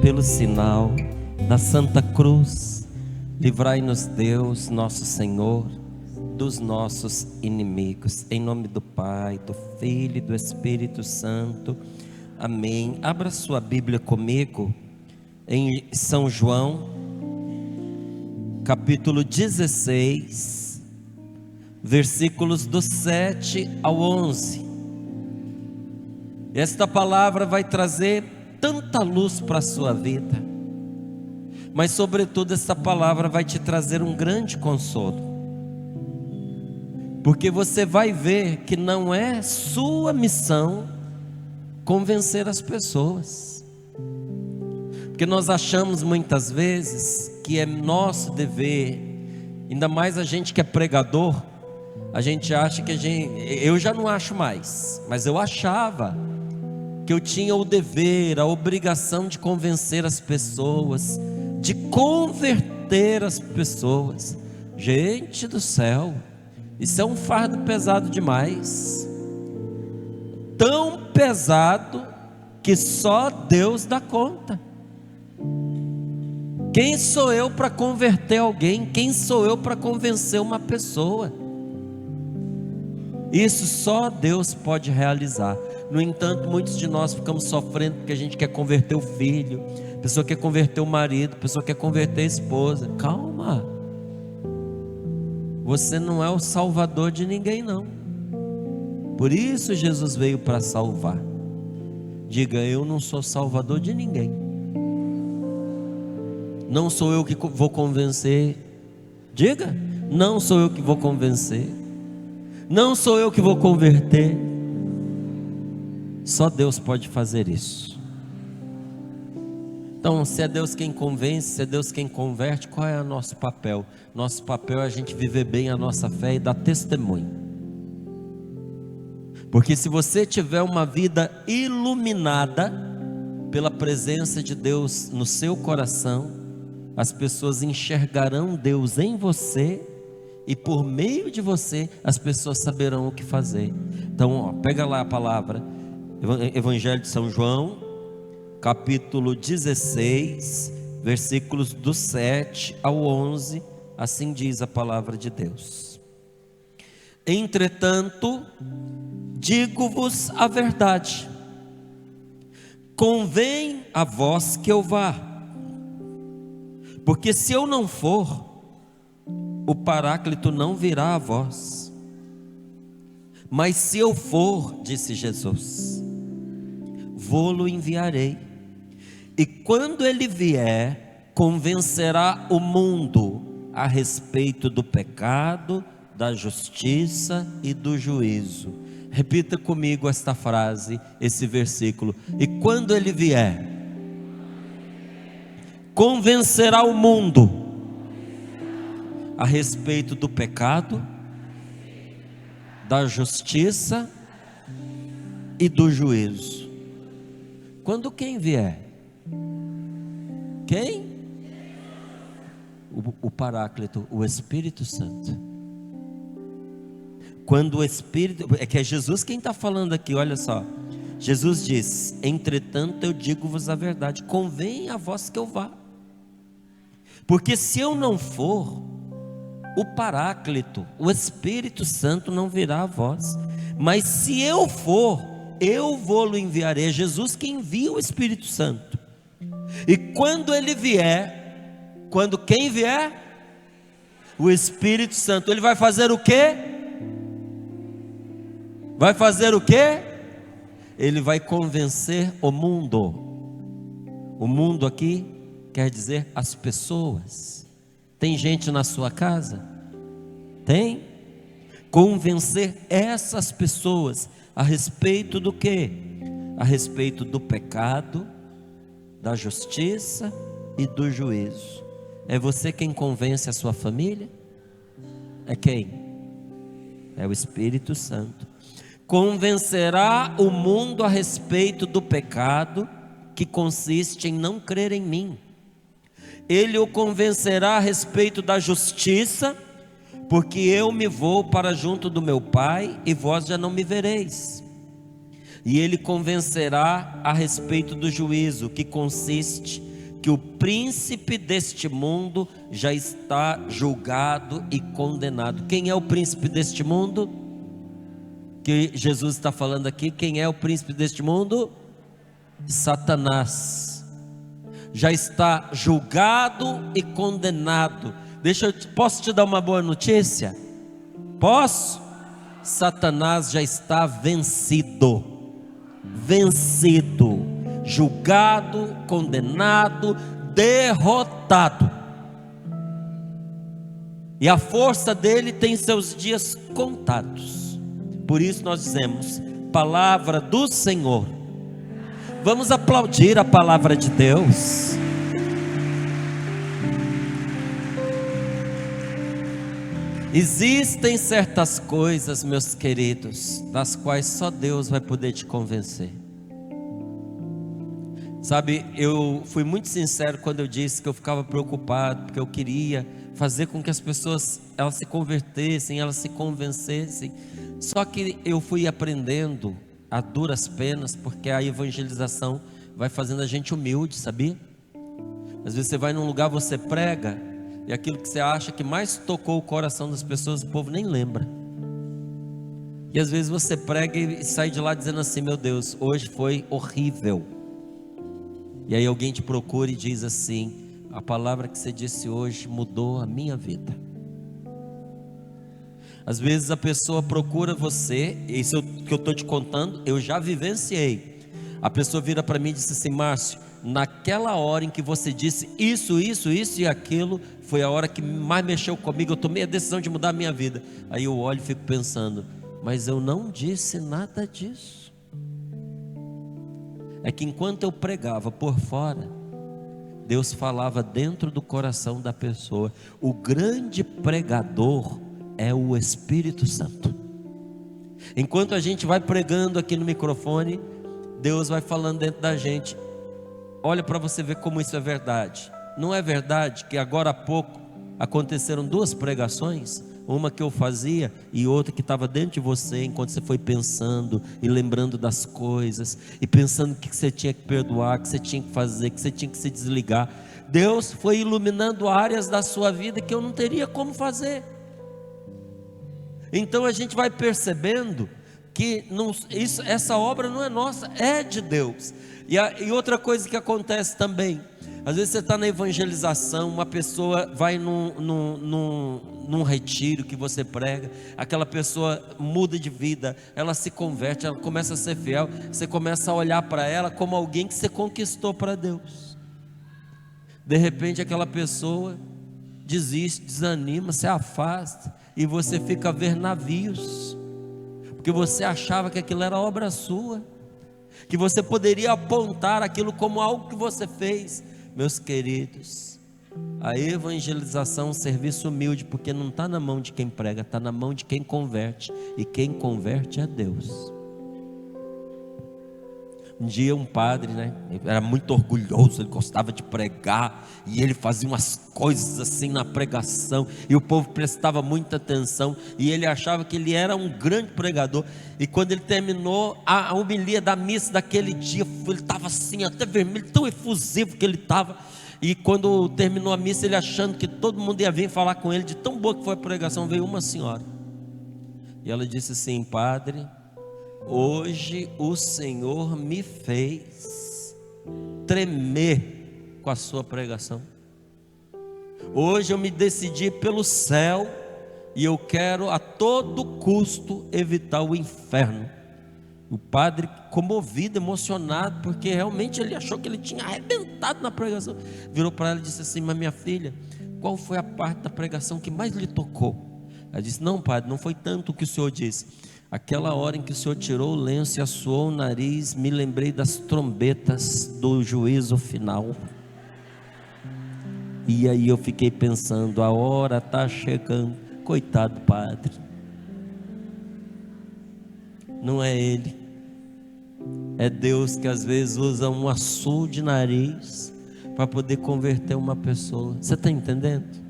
pelo sinal da Santa Cruz, livrai-nos Deus, nosso Senhor, dos nossos inimigos. Em nome do Pai, do Filho e do Espírito Santo. Amém. Abra sua Bíblia comigo em São João, capítulo 16, versículos do 7 ao 11. Esta palavra vai trazer tanta luz para a sua vida, mas sobretudo esta palavra vai te trazer um grande consolo, porque você vai ver que não é sua missão convencer as pessoas, porque nós achamos muitas vezes que é nosso dever, ainda mais a gente que é pregador, a gente acha que eu já não acho mais, mas eu achava que eu tinha o dever, a obrigação de convencer as pessoas, de converter as pessoas. Gente do céu, isso é um fardo pesado demais, tão pesado que só Deus dá conta. Quem sou eu para converter alguém? Quem sou eu para convencer uma pessoa? Isso só Deus pode realizar. No entanto, muitos de nós ficamos sofrendo porque a gente quer converter o filho, a pessoa quer converter o marido, a pessoa quer converter a esposa. Calma, você não é o salvador de ninguém não. Por isso Jesus veio para salvar. Diga: eu não sou salvador de ninguém. Não sou eu que vou convencer. Diga: não sou eu que vou convencer. Não sou eu que vou converter. Só Deus pode fazer isso. Então, se é Deus quem convence, se é Deus quem converte, qual é o nosso papel? Nosso papel é a gente viver bem a nossa fé e dar testemunho. Porque se você tiver uma vida iluminada pela presença de Deus no seu coração, as pessoas enxergarão Deus em você, e por meio de você as pessoas saberão o que fazer. Então, pega lá a palavra, Evangelho de São João, capítulo 16, versículos do 7 ao 11, assim diz a palavra de Deus. Entretanto, digo-vos a verdade, convém a vós que eu vá, porque se eu não for, o Paráclito não virá a vós, mas se eu for, disse Jesus, vô-lo enviarei, e quando ele vier, convencerá o mundo a respeito do pecado, da justiça e do juízo. Repita comigo esta frase, esse versículo. E quando ele vier, convencerá o mundo a respeito do pecado, da justiça e do juízo. Quando quem vier? Quem? O Paráclito, o Espírito Santo. Quando o Espírito, é que é Jesus quem está falando aqui, olha só. Jesus diz: entretanto eu digo-vos a verdade, convém a vós que eu vá, porque se eu não for, o Paráclito, o Espírito Santo não virá a vós, mas se eu for, eu vou-lo enviarei. É Jesus que envia o Espírito Santo. E quando ele vier, quando quem vier? O Espírito Santo, ele vai fazer o quê? Vai fazer o quê? Ele vai convencer o mundo. O mundo aqui quer dizer as pessoas. Tem gente na sua casa? Tem? Convencer essas pessoas a respeito do quê? A respeito do pecado, da justiça e do juízo. É você quem convence a sua família? É quem? É o Espírito Santo. Convencerá o mundo a respeito do pecado, que consiste em não crer em mim. Ele o convencerá a respeito da justiça, porque eu me vou para junto do meu Pai, e vós já não me vereis. E ele convencerá a respeito do juízo, que consiste que o príncipe deste mundo já está julgado e condenado. Quem é o príncipe deste mundo? Que Jesus está falando aqui. Quem é o príncipe deste mundo? Satanás. Já está julgado e condenado. Posso te dar uma boa notícia? Posso? Satanás já está vencido. Vencido, julgado, condenado, derrotado. E a força dele tem seus dias contados. Por isso nós dizemos: palavra do Senhor. Vamos aplaudir a palavra de Deus. Existem certas coisas, meus queridos, das quais só Deus vai poder te convencer. Sabe, eu fui muito sincero quando eu disse que eu ficava preocupado, porque eu queria fazer com que as pessoas, elas se convertessem, elas se convencessem. Só que eu fui aprendendo a duras penas, porque a evangelização vai fazendo a gente humilde, sabia? Às vezes você vai num lugar, você prega, e aquilo que você acha que mais tocou o coração das pessoas, o povo nem lembra. E às vezes você prega e sai de lá dizendo assim: meu Deus, hoje foi horrível. E aí alguém te procura e diz assim: a palavra que você disse hoje mudou a minha vida. Às vezes a pessoa procura você, isso que eu estou te contando, eu já vivenciei. A pessoa vira para mim e diz assim: Márcio, naquela hora em que você disse isso e aquilo, foi a hora que mais mexeu comigo, eu tomei a decisão de mudar a minha vida. Aí eu olho e fico pensando: mas eu não disse nada disso. É que enquanto eu pregava por fora, Deus falava dentro do coração da pessoa. O grande pregador é o Espírito Santo. Enquanto a gente vai pregando aqui no microfone, Deus vai falando dentro da gente. Olha para você ver como isso é verdade. Não é verdade que agora há pouco aconteceram duas pregações? Uma que eu fazia e outra que estava dentro de você, enquanto você foi pensando e lembrando das coisas, e pensando que você tinha que perdoar, que você tinha que fazer, que você tinha que se desligar. Deus foi iluminando áreas da sua vida que eu não teria como fazer. Então a gente vai percebendo que essa obra não é nossa, é de Deus. E outra coisa que acontece também, às vezes você está na evangelização, uma pessoa vai num retiro que você prega, aquela pessoa muda de vida, ela se converte, ela começa a ser fiel, você começa a olhar para ela como alguém que você conquistou para Deus. De repente aquela pessoa desiste, desanima, se afasta, e você fica a ver navios, porque você achava que aquilo era obra sua, que você poderia apontar aquilo como algo que você fez. Meus queridos, a evangelização é um serviço humilde, porque não está na mão de quem prega, está na mão de quem converte, e quem converte é Deus. Um dia um padre, ele era muito orgulhoso, ele gostava de pregar, e ele fazia umas coisas assim na pregação, e o povo prestava muita atenção, e ele achava que ele era um grande pregador. E quando ele terminou a homilia da missa daquele dia, ele estava assim, até vermelho, tão efusivo que ele estava. E quando terminou a missa, ele achando que todo mundo ia vir falar com ele, de tão boa que foi a pregação, veio uma senhora, e ela disse assim: padre, hoje o Senhor me fez tremer com a sua pregação. Hoje eu me decidi pelo céu, e eu quero a todo custo evitar o inferno. O padre, comovido, emocionado, porque realmente ele achou que ele tinha arrebentado na pregação, virou para ela e disse assim: mas minha filha, qual foi a parte da pregação que mais lhe tocou? Ela disse: não, padre, não foi tanto o que o senhor disse. Aquela hora em que o Senhor tirou o lenço e assoou o nariz, me lembrei das trombetas do juízo final. E aí eu fiquei pensando: a hora está chegando. Coitado padre, não é ele, é Deus que às vezes usa um assoo de nariz para poder converter uma pessoa. Você está entendendo?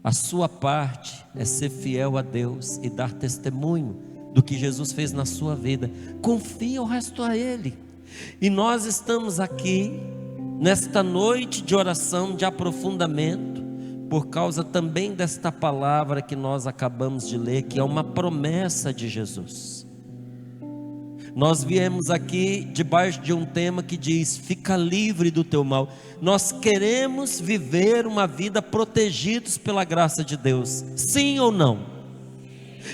A sua parte é ser fiel a Deus e dar testemunho do que Jesus fez na sua vida. Confia o resto a Ele. E nós estamos aqui nesta noite de oração, de aprofundamento, por causa também desta palavra que nós acabamos de ler, que é uma promessa de Jesus. Nós viemos aqui debaixo de um tema que diz: fica livre do teu mal. Nós queremos viver uma vida protegidos pela graça de Deus, sim ou não?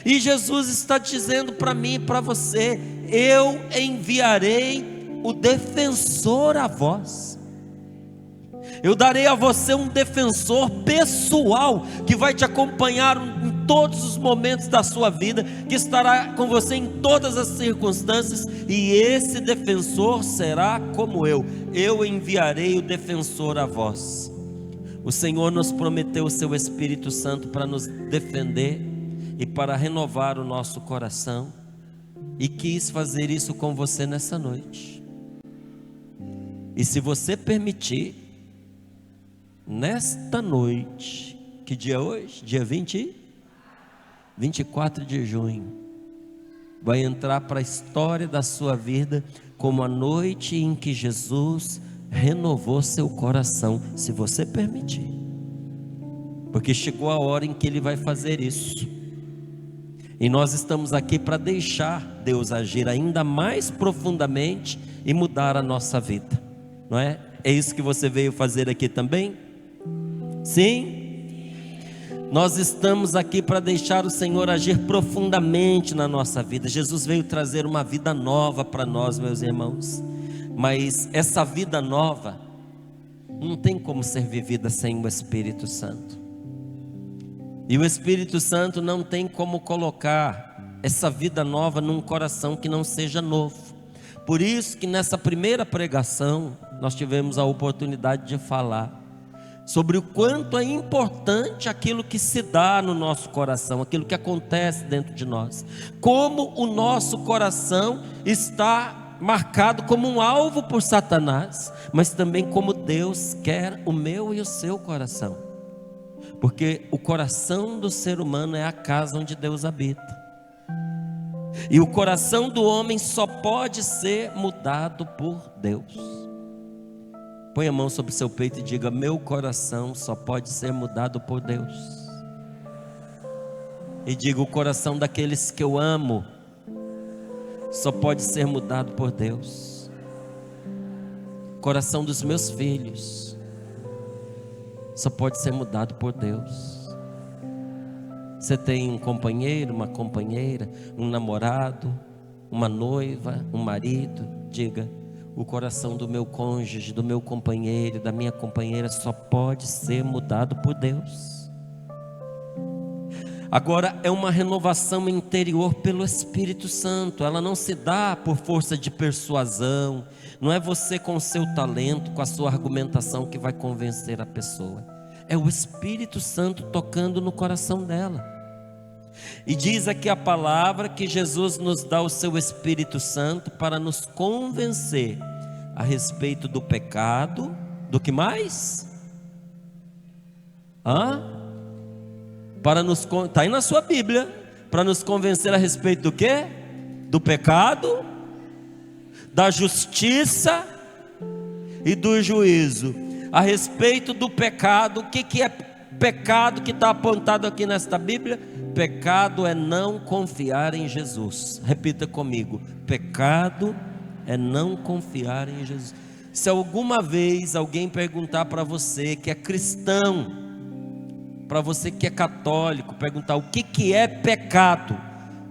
E Jesus está dizendo para mim e para você: eu enviarei o defensor a vós. Eu darei a você um defensor pessoal, que vai te acompanhar em todos os momentos da sua vida, que estará com você em todas as circunstâncias, e esse defensor será como eu enviarei o defensor a vós. O Senhor nos prometeu o seu Espírito Santo para nos defender e para renovar o nosso coração, e quis fazer isso com você nessa noite. E se você permitir, nesta noite, que dia é hoje? Dia 24 de junho, vai entrar para a história da sua vida como a noite em que Jesus renovou seu coração, se você permitir, porque chegou a hora em que Ele vai fazer isso, e nós estamos aqui para deixar Deus agir ainda mais profundamente e mudar a nossa vida, não é? É isso que você veio fazer aqui também? Sim? Nós estamos aqui para deixar o Senhor agir profundamente na nossa vida. Jesus veio trazer uma vida nova para nós, meus irmãos, mas essa vida nova não tem como ser vivida sem o Espírito Santo, e o Espírito Santo não tem como colocar essa vida nova num coração que não seja novo. Por isso que nessa primeira pregação nós tivemos a oportunidade de falar sobre o quanto é importante aquilo que se dá no nosso coração, aquilo que acontece dentro de nós, como o nosso coração está marcado como um alvo por Satanás, mas também como Deus quer o meu e o seu coração, porque o coração do ser humano é a casa onde Deus habita, e o coração do homem só pode ser mudado por Deus. Põe a mão sobre o seu peito e diga: meu coração só pode ser mudado por Deus. E diga: o coração daqueles que eu amo só pode ser mudado por Deus. O coração dos meus filhos só pode ser mudado por Deus. Você tem um companheiro, uma companheira, um namorado, uma noiva, um marido? Diga: o coração do meu cônjuge, do meu companheiro, da minha companheira só pode ser mudado por Deus. Agora é uma renovação interior pelo Espírito Santo. Ela não se dá por força de persuasão. Não é você com o seu talento, com a sua argumentação que vai convencer a pessoa. É o Espírito Santo tocando no coração dela. E diz aqui a palavra que Jesus nos dá o seu Espírito Santo para nos convencer a respeito do pecado. Do que mais? Está aí na sua Bíblia. Para nos convencer a respeito do quê? Do pecado, da justiça e do juízo. A respeito do pecado, o que é pecado que está apontado aqui nesta Bíblia? Pecado é não confiar em Jesus. Repita comigo: pecado é não confiar em Jesus. Se alguma vez alguém perguntar para você que é cristão, para você que é católico, perguntar o que é pecado,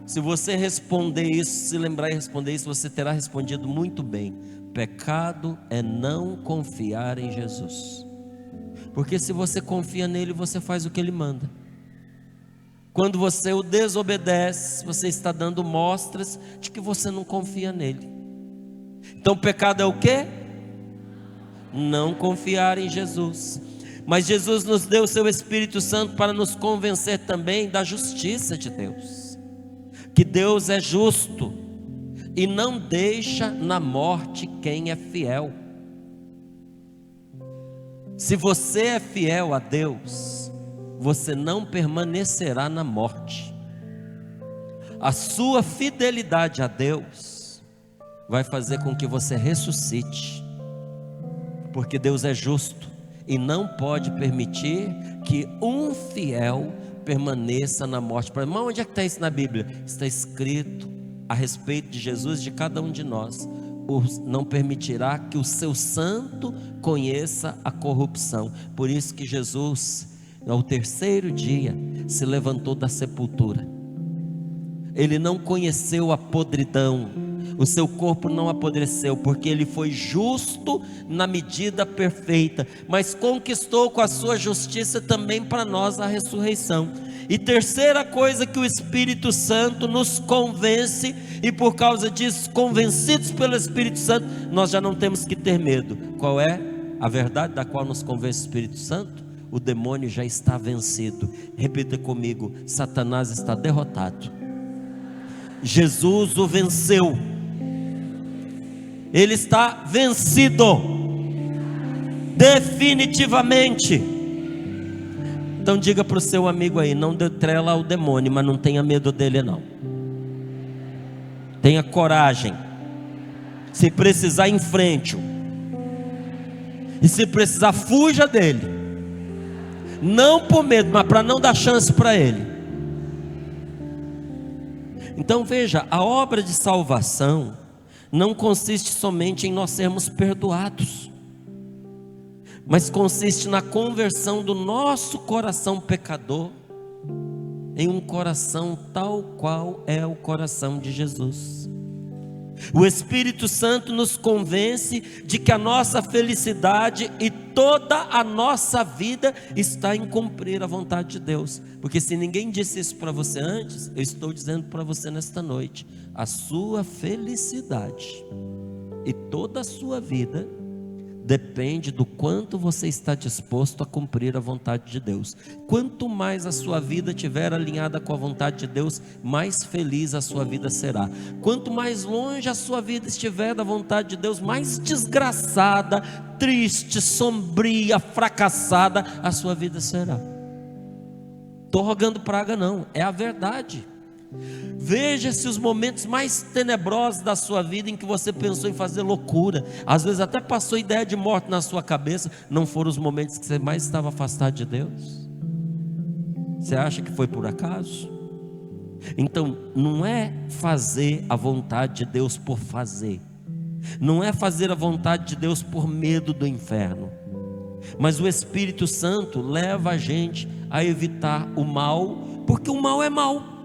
se você responder isso, se lembrar e responder isso, você terá respondido muito bem. Pecado é não confiar em Jesus. Porque se você confia nele, você faz o que ele manda. Quando você o desobedece, você está dando mostras de que você não confia nele. Então pecado é o quê? Não confiar em Jesus. Mas Jesus nos deu o seu Espírito Santo para nos convencer também da justiça de Deus, que Deus é justo e não deixa na morte quem é fiel. Se você é fiel a Deus, você não permanecerá na morte. A sua fidelidade a Deus vai fazer com que você ressuscite. porque Deus é justo e não pode permitir que um fiel permaneça na morte. Mas onde é que está isso na Bíblia? Está escrito a respeito de Jesus, de cada um de nós: não permitirá que o seu santo conheça a corrupção. Por isso que Jesus, ao terceiro dia, se levantou da sepultura. Ele não conheceu a podridão, o seu corpo não apodreceu, porque ele foi justo na medida perfeita, mas conquistou com a sua justiça também para nós a ressurreição. E terceira coisa que o Espírito Santo nos convence, e por causa disso, convencidos pelo Espírito Santo, nós já não temos que ter medo. Qual é a verdade da qual nos convence o Espírito Santo? O demônio já está vencido. Repita comigo: Satanás está derrotado. Jesus o venceu. Ele está vencido definitivamente. Então diga para o seu amigo aí: não dê trela ao demônio, mas não tenha medo dele não. Tenha coragem. Se precisar, enfrente-o. E se precisar, fuja dele. Não por medo, mas para não dar chance para ele. Então veja, a obra de salvação não consiste somente em nós sermos perdoados, mas consiste na conversão do nosso coração pecador em um coração tal qual é o coração de Jesus. O Espírito Santo nos convence de que a nossa felicidade e toda a nossa vida está em cumprir a vontade de Deus. Porque se ninguém disse isso para você antes, eu estou dizendo para você nesta noite: a sua felicidade e toda a sua vida depende do quanto você está disposto a cumprir a vontade de Deus. Quanto mais a sua vida estiver alinhada com a vontade de Deus, mais feliz a sua vida será. Quanto mais longe a sua vida estiver da vontade de Deus, mais desgraçada, triste, sombria, fracassada a sua vida será. Estou rogando praga não, é a verdade. Veja se os momentos mais tenebrosos da sua vida, em que você pensou em fazer loucura, às vezes até passou ideia de morte na sua cabeça, não foram os momentos que você mais estava afastado de Deus? Você acha que foi por acaso? Então não é fazer a vontade de Deus por fazer, não é fazer a vontade de Deus por medo do inferno, mas o Espírito Santo leva a gente a evitar o mal, porque o mal é mal.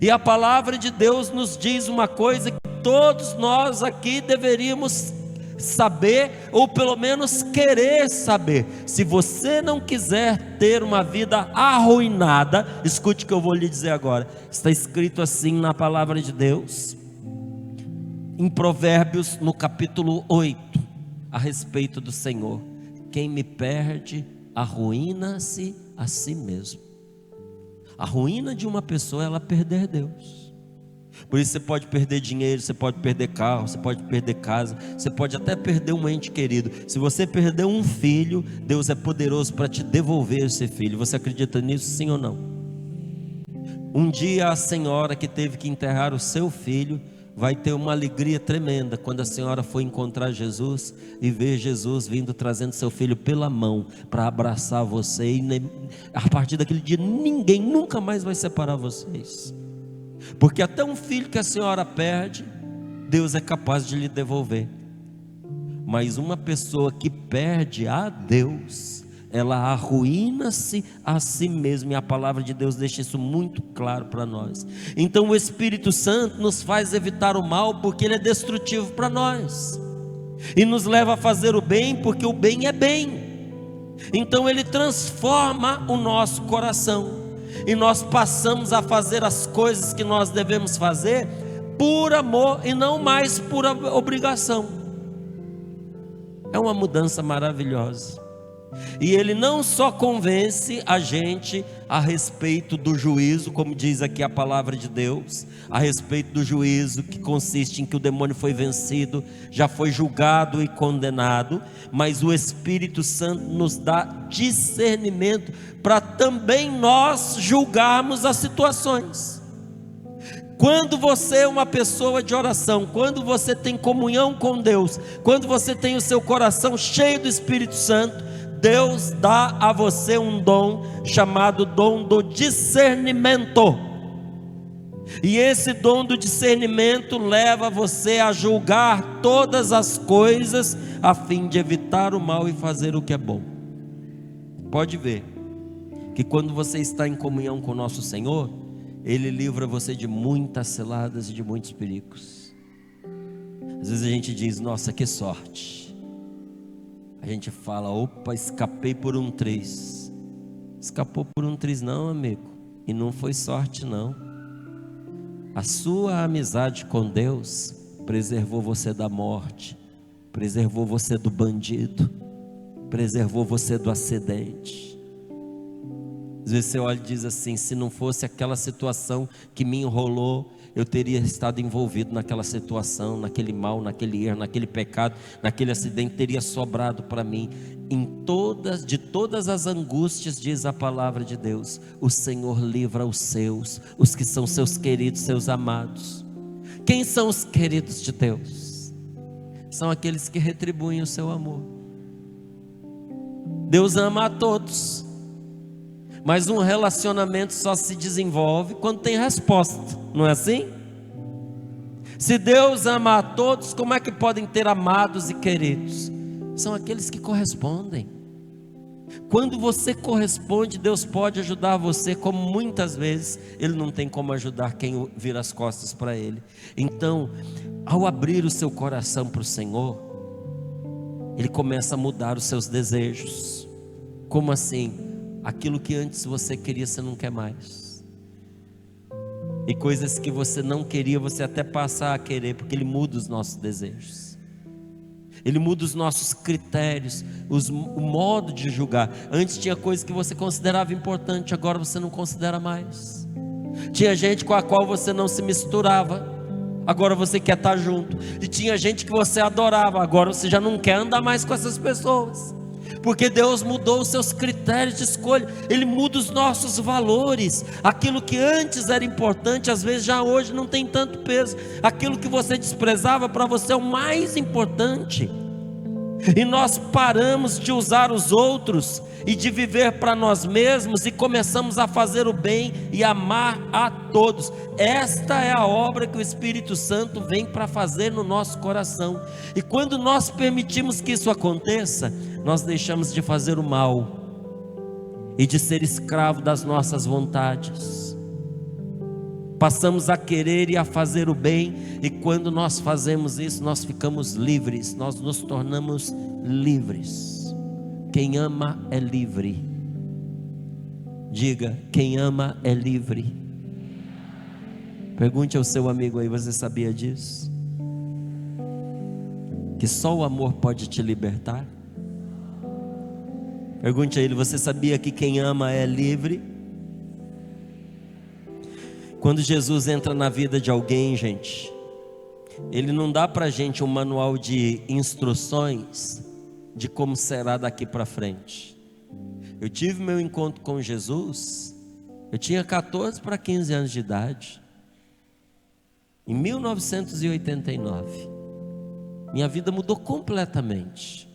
E a palavra de Deus nos diz uma coisa que todos nós aqui deveríamos saber, ou pelo menos querer saber. Se você não quiser ter uma vida arruinada, escute o que eu vou lhe dizer agora. Está escrito assim na palavra de Deus, em Provérbios, no capítulo 8, a respeito do Senhor: quem me perde, arruína-se a si mesmo. A ruína de uma pessoa é ela perder Deus. Por isso você pode perder dinheiro, você pode perder carro, você pode perder casa, você pode até perder um ente querido. Se você perder um filho, Deus é poderoso para te devolver esse filho. Você acredita nisso, sim ou não? Um dia a senhora que teve que enterrar o seu filho vai ter uma alegria tremenda quando a senhora for encontrar Jesus e ver Jesus vindo trazendo seu filho pela mão para abraçar você, e a partir daquele dia ninguém nunca mais vai separar vocês, porque até um filho que a senhora perde, Deus é capaz de lhe devolver. Mas uma pessoa que perde a Deus, ela arruína-se a si mesma, e a palavra de Deus deixa isso muito claro para nós. Então o Espírito Santo nos faz evitar o mal, porque ele é destrutivo para nós, e nos leva a fazer o bem, porque o bem é bem. Então ele transforma o nosso coração, e nós passamos a fazer as coisas que nós devemos fazer por amor e não mais por obrigação. É uma mudança maravilhosa. E ele não só convence a gente a respeito do juízo, como diz aqui a palavra de Deus, a respeito do juízo que consiste em que o demônio foi vencido, já foi julgado e condenado, mas o Espírito Santo nos dá discernimento para também nós julgarmos as situações. Quando você é uma pessoa de oração, quando você tem comunhão com Deus, quando você tem o seu coração cheio do Espírito Santo, Deus dá a você um dom chamado dom do discernimento. E esse dom do discernimento leva você a julgar todas as coisas, a fim de evitar o mal e fazer o que é bom. Pode ver que quando você está em comunhão com o nosso Senhor, Ele livra você de muitas ciladas e de muitos perigos. Às vezes a gente diz, nossa, que sorte. A gente fala, opa, escapei por um triz. Escapou por um triz não, amigo. E não foi sorte não. A sua amizade com Deus preservou você da morte, preservou você do bandido, preservou você do acidente. Às vezes você olha e diz assim, se não fosse aquela situação que me enrolou, eu teria estado envolvido naquela situação, naquele mal, naquele erro, naquele pecado, naquele acidente, teria sobrado para mim. De todas as angústias, diz a palavra de Deus, o Senhor livra os seus, os que são seus queridos, seus amados. Quem são os queridos de Deus? São aqueles que retribuem o seu amor. Deus ama a todos, mas um relacionamento só se desenvolve quando tem resposta, não é assim? Se Deus ama a todos, como é que podem ter amados e queridos? São aqueles que correspondem. Quando você corresponde, Deus pode ajudar você, como muitas vezes Ele não tem como ajudar quem vira as costas para Ele. Então, ao abrir o seu coração para o Senhor, Ele começa a mudar os seus desejos. Como assim? Aquilo que antes você queria, você não quer mais. E coisas que você não queria, você até passa a querer, porque Ele muda os nossos desejos. Ele muda os nossos critérios, o modo de julgar. Antes tinha coisas que você considerava importante, agora você não considera mais. Tinha gente com a qual você não se misturava, agora você quer estar junto. E tinha gente que você adorava, agora você já não quer andar mais com essas pessoas. Porque Deus mudou os seus critérios de escolha. Ele muda os nossos valores. Aquilo que antes era importante, às vezes já hoje não tem tanto peso. Aquilo que você desprezava, para você é o mais importante. E nós paramos de usar os outros e de viver para nós mesmos, e começamos a fazer o bem e amar a todos. Esta é a obra que o Espírito Santo vem para fazer no nosso coração. E quando nós permitimos que isso aconteça, nós deixamos de fazer o mal e de ser escravo das nossas vontades. Passamos a querer e a fazer o bem, e quando nós fazemos isso, nós ficamos livres, nós nos tornamos livres. Quem ama é livre. Diga, quem ama é livre. Pergunte ao seu amigo aí, você sabia disso? Que só o amor pode te libertar? Pergunte a ele, você sabia que quem ama é livre? Quando Jesus entra na vida de alguém, gente, Ele não dá para a gente um manual de instruções de como será daqui para frente. Eu tive meu encontro com Jesus, eu tinha 14 para 15 anos de idade, em 1989. Minha vida mudou completamente.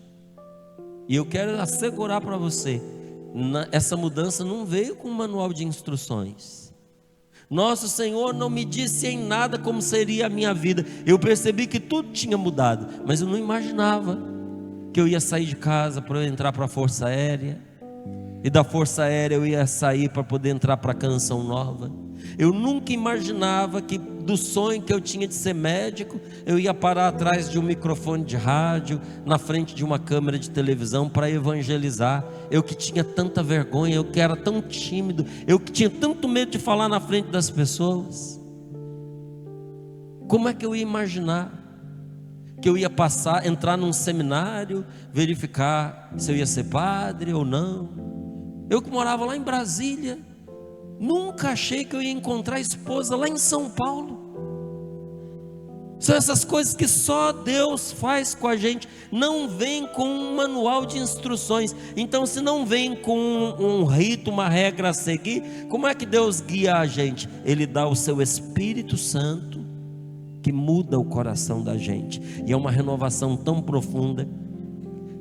E eu quero assegurar para você, essa mudança não veio com um manual de instruções. Nosso Senhor não me disse em nada como seria a minha vida. Eu percebi que tudo tinha mudado, mas eu não imaginava que eu ia sair de casa para entrar para a Força Aérea, e da Força Aérea eu ia sair para poder entrar para a Canção Nova. Eu nunca imaginava que do sonho que eu tinha de ser médico, eu ia parar atrás de um microfone de rádio, na frente de uma câmera de televisão para evangelizar. Eu que tinha tanta vergonha, eu que era tão tímido, eu que tinha tanto medo de falar na frente das pessoas. Como é que eu ia imaginar que eu ia entrar num seminário, verificar se eu ia ser padre ou não? Eu que morava lá em Brasília, nunca achei que eu ia encontrar a esposa lá em São Paulo. São essas coisas que só Deus faz com a gente. Não vem com um manual de instruções. Então, se não vem com um rito, uma regra a seguir, como é que Deus guia a gente? Ele dá o seu Espírito Santo, que muda o coração da gente. E é uma renovação tão profunda,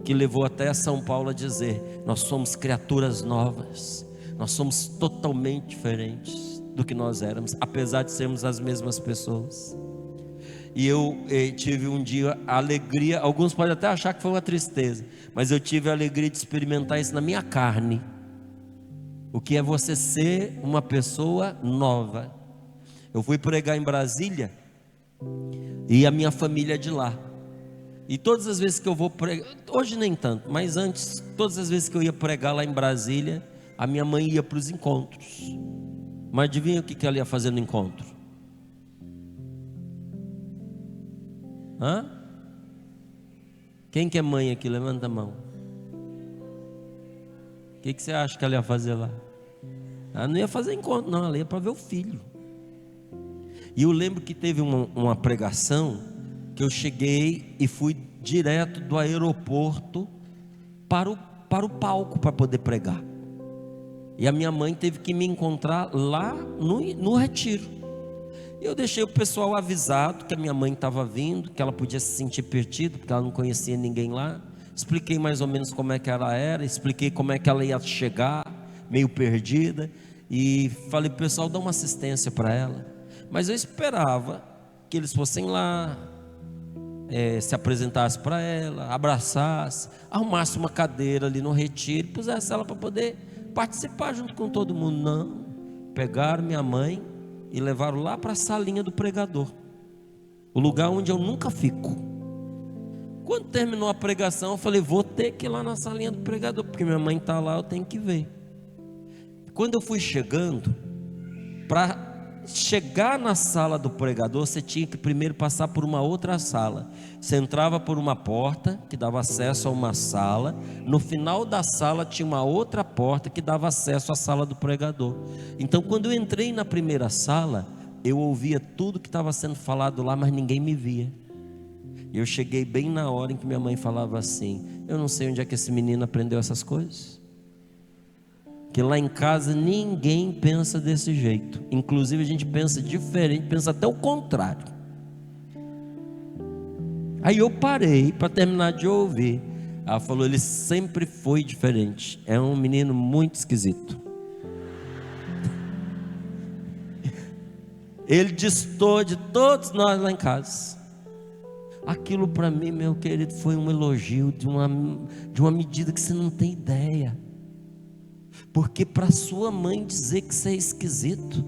que levou até São Paulo a dizer: nós somos criaturas novas. Nós somos totalmente diferentes do que nós éramos, apesar de sermos as mesmas pessoas. E eu tive um dia a alegria, alguns podem até achar que foi uma tristeza, mas eu tive a alegria de experimentar isso na minha carne. O que é você ser uma pessoa nova. Eu fui pregar em Brasília, e a minha família é de lá. E todas as vezes que eu vou pregar, hoje nem tanto, mas antes, todas as vezes que eu ia pregar lá em Brasília, a minha mãe ia para os encontros. Mas adivinha o que ela ia fazer no encontro? Hã? Quem que é mãe aqui? Levanta a mão. O que você acha que ela ia fazer lá? Ela não ia fazer encontro, não. Ela ia para ver o filho. E eu lembro que teve uma pregação, que eu cheguei e fui direto do aeroporto para o palco para poder pregar. E a minha mãe teve que me encontrar lá no retiro. Eu deixei o pessoal avisado que a minha mãe estava vindo, que ela podia se sentir perdida, porque ela não conhecia ninguém lá. Expliquei mais ou menos como é que ela era, expliquei como é que ela ia chegar, meio perdida. E falei para o pessoal dar uma assistência para ela. Mas eu esperava que eles fossem lá, se apresentassem para ela, abraçassem, arrumassem uma cadeira ali no retiro, pusesse ela para poder participar junto com todo mundo. Não, pegaram minha mãe e levaram lá para a salinha do pregador, o lugar onde eu nunca fico. Quando terminou a pregação, eu falei: vou ter que ir lá na salinha do pregador, porque minha mãe está lá, eu tenho que ver. Quando eu fui chegando, para chegar na sala do pregador, você tinha que primeiro passar por uma outra sala. Você entrava por uma porta que dava acesso a uma sala. No final da sala tinha uma outra porta que dava acesso à sala do pregador. Então, quando eu entrei na primeira sala, eu ouvia tudo que estava sendo falado lá, mas ninguém me via. Eu cheguei bem na hora em que minha mãe falava assim: eu não sei onde é que esse menino aprendeu essas coisas, que lá em casa ninguém pensa desse jeito. Inclusive a gente pensa diferente, pensa até o contrário. Aí eu parei para terminar de ouvir. Ela falou: ele sempre foi diferente, é um menino muito esquisito. Ele destoou de todos nós lá em casa. Aquilo para mim, meu querido, foi um elogio de uma medida que você não tem ideia. Porque para sua mãe dizer que você é esquisito,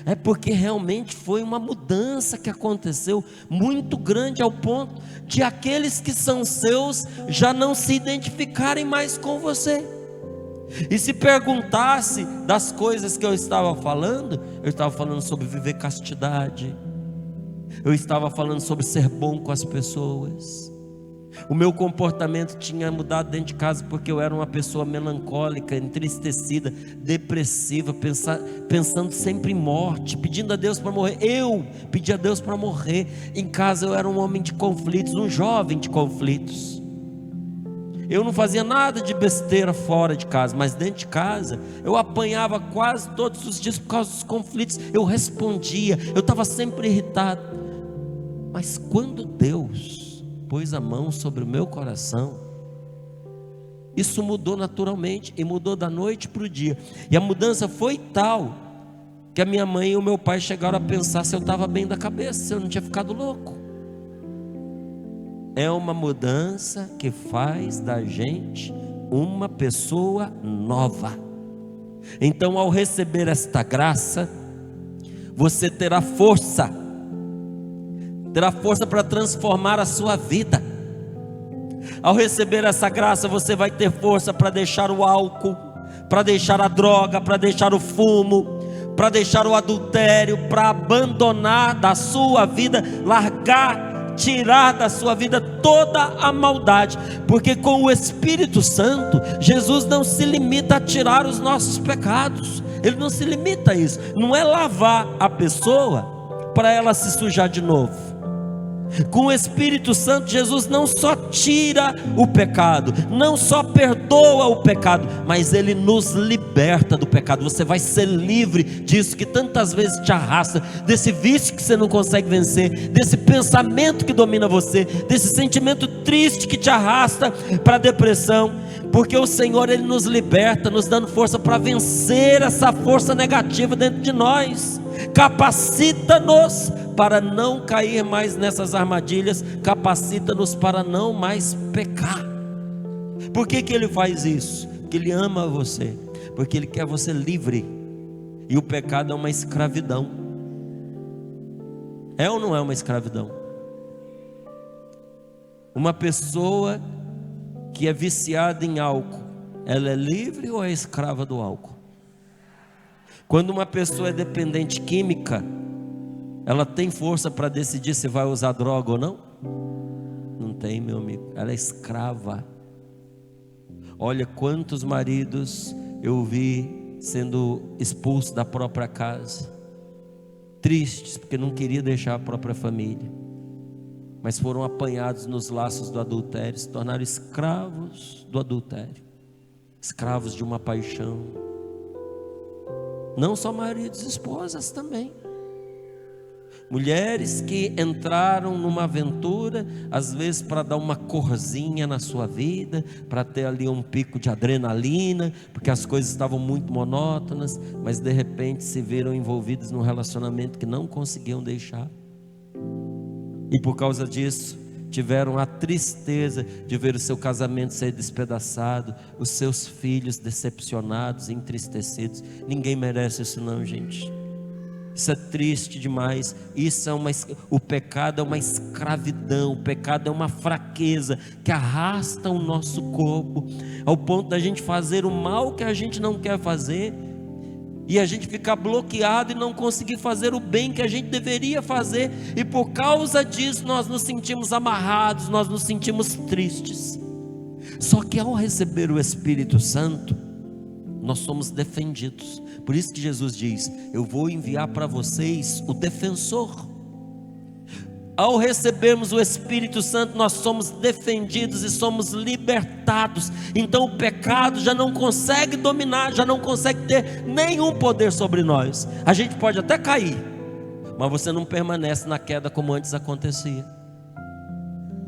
é porque realmente foi uma mudança que aconteceu muito grande, ao ponto de aqueles que são seus já não se identificarem mais com você. E se perguntasse das coisas que eu estava falando sobre viver castidade, eu estava falando sobre ser bom com as pessoas. O meu comportamento tinha mudado dentro de casa, porque eu era uma pessoa melancólica, entristecida, depressiva, pensando sempre em morte, pedindo a Deus para morrer. Eu pedia a Deus para morrer. Em casa eu era um homem de conflitos, um jovem de conflitos. Eu não fazia nada de besteira fora de casa, mas dentro de casa eu apanhava quase todos os dias por causa dos conflitos. Eu respondia, eu estava sempre irritado. Mas quando Deus pôs a mão sobre o meu coração, isso mudou naturalmente, e mudou da noite para o dia. E a mudança foi tal, que a minha mãe e o meu pai chegaram a pensar se eu estava bem da cabeça, se eu não tinha ficado louco. É uma mudança que faz da gente uma pessoa nova. Então, ao receber esta graça, você terá força para transformar a sua vida. Ao receber essa graça, você vai ter força para deixar o álcool, para deixar a droga, para deixar o fumo, para deixar o adultério, para abandonar da sua vida, tirar da sua vida toda a maldade. Porque com o Espírito Santo, Jesus não se limita a tirar os nossos pecados. Ele não se limita a isso. Não é lavar a pessoa para ela se sujar de novo. Com o Espírito Santo, Jesus não só tira o pecado, não só perdoa o pecado, mas Ele nos liberta do pecado. Você vai ser livre disso que tantas vezes te arrasta, desse vício que você não consegue vencer, desse pensamento que domina você, desse sentimento triste que te arrasta para a depressão, porque o Senhor, Ele nos liberta, nos dando força para vencer essa força negativa dentro de nós. Capacita-nos para não cair mais nessas armadilhas, capacita-nos para não mais pecar. Por que Ele faz isso? Porque Ele ama você, porque Ele quer você livre. E o pecado é uma escravidão. É ou não é uma escravidão? Uma pessoa que é viciada em álcool, ela é livre ou é escrava do álcool? Quando uma pessoa é dependente química, ela tem força para decidir se vai usar droga ou não? Não tem, meu amigo. Ela é escrava. Olha quantos maridos eu vi sendo expulsos da própria casa, tristes porque não queria deixar a própria família, mas foram apanhados nos laços do adultério, se tornaram escravos do adultério, escravos de uma paixão. Não só maridos e esposas também. Mulheres que entraram numa aventura, às vezes para dar uma corzinha na sua vida, para ter ali um pico de adrenalina, porque as coisas estavam muito monótonas, mas de repente se viram envolvidas num relacionamento que não conseguiam deixar. E por causa disso, tiveram a tristeza de ver o seu casamento ser despedaçado, os seus filhos decepcionados, entristecidos. Ninguém merece isso não, gente. Isso é triste demais. Isso é o pecado é uma escravidão. O pecado é uma fraqueza que arrasta o nosso corpo ao ponto da gente fazer o mal que a gente não quer fazer, e a gente ficar bloqueado e não conseguir fazer o bem que a gente deveria fazer, e por causa disso nós nos sentimos amarrados, nós nos sentimos tristes. Só que ao receber o Espírito Santo, nós somos defendidos. Por isso que Jesus diz: eu vou enviar para vocês o defensor. Ao recebermos o Espírito Santo, nós somos defendidos e somos libertados. Então o pecado já não consegue dominar, já não consegue ter nenhum poder sobre nós. A gente pode até cair, mas você não permanece na queda como antes acontecia.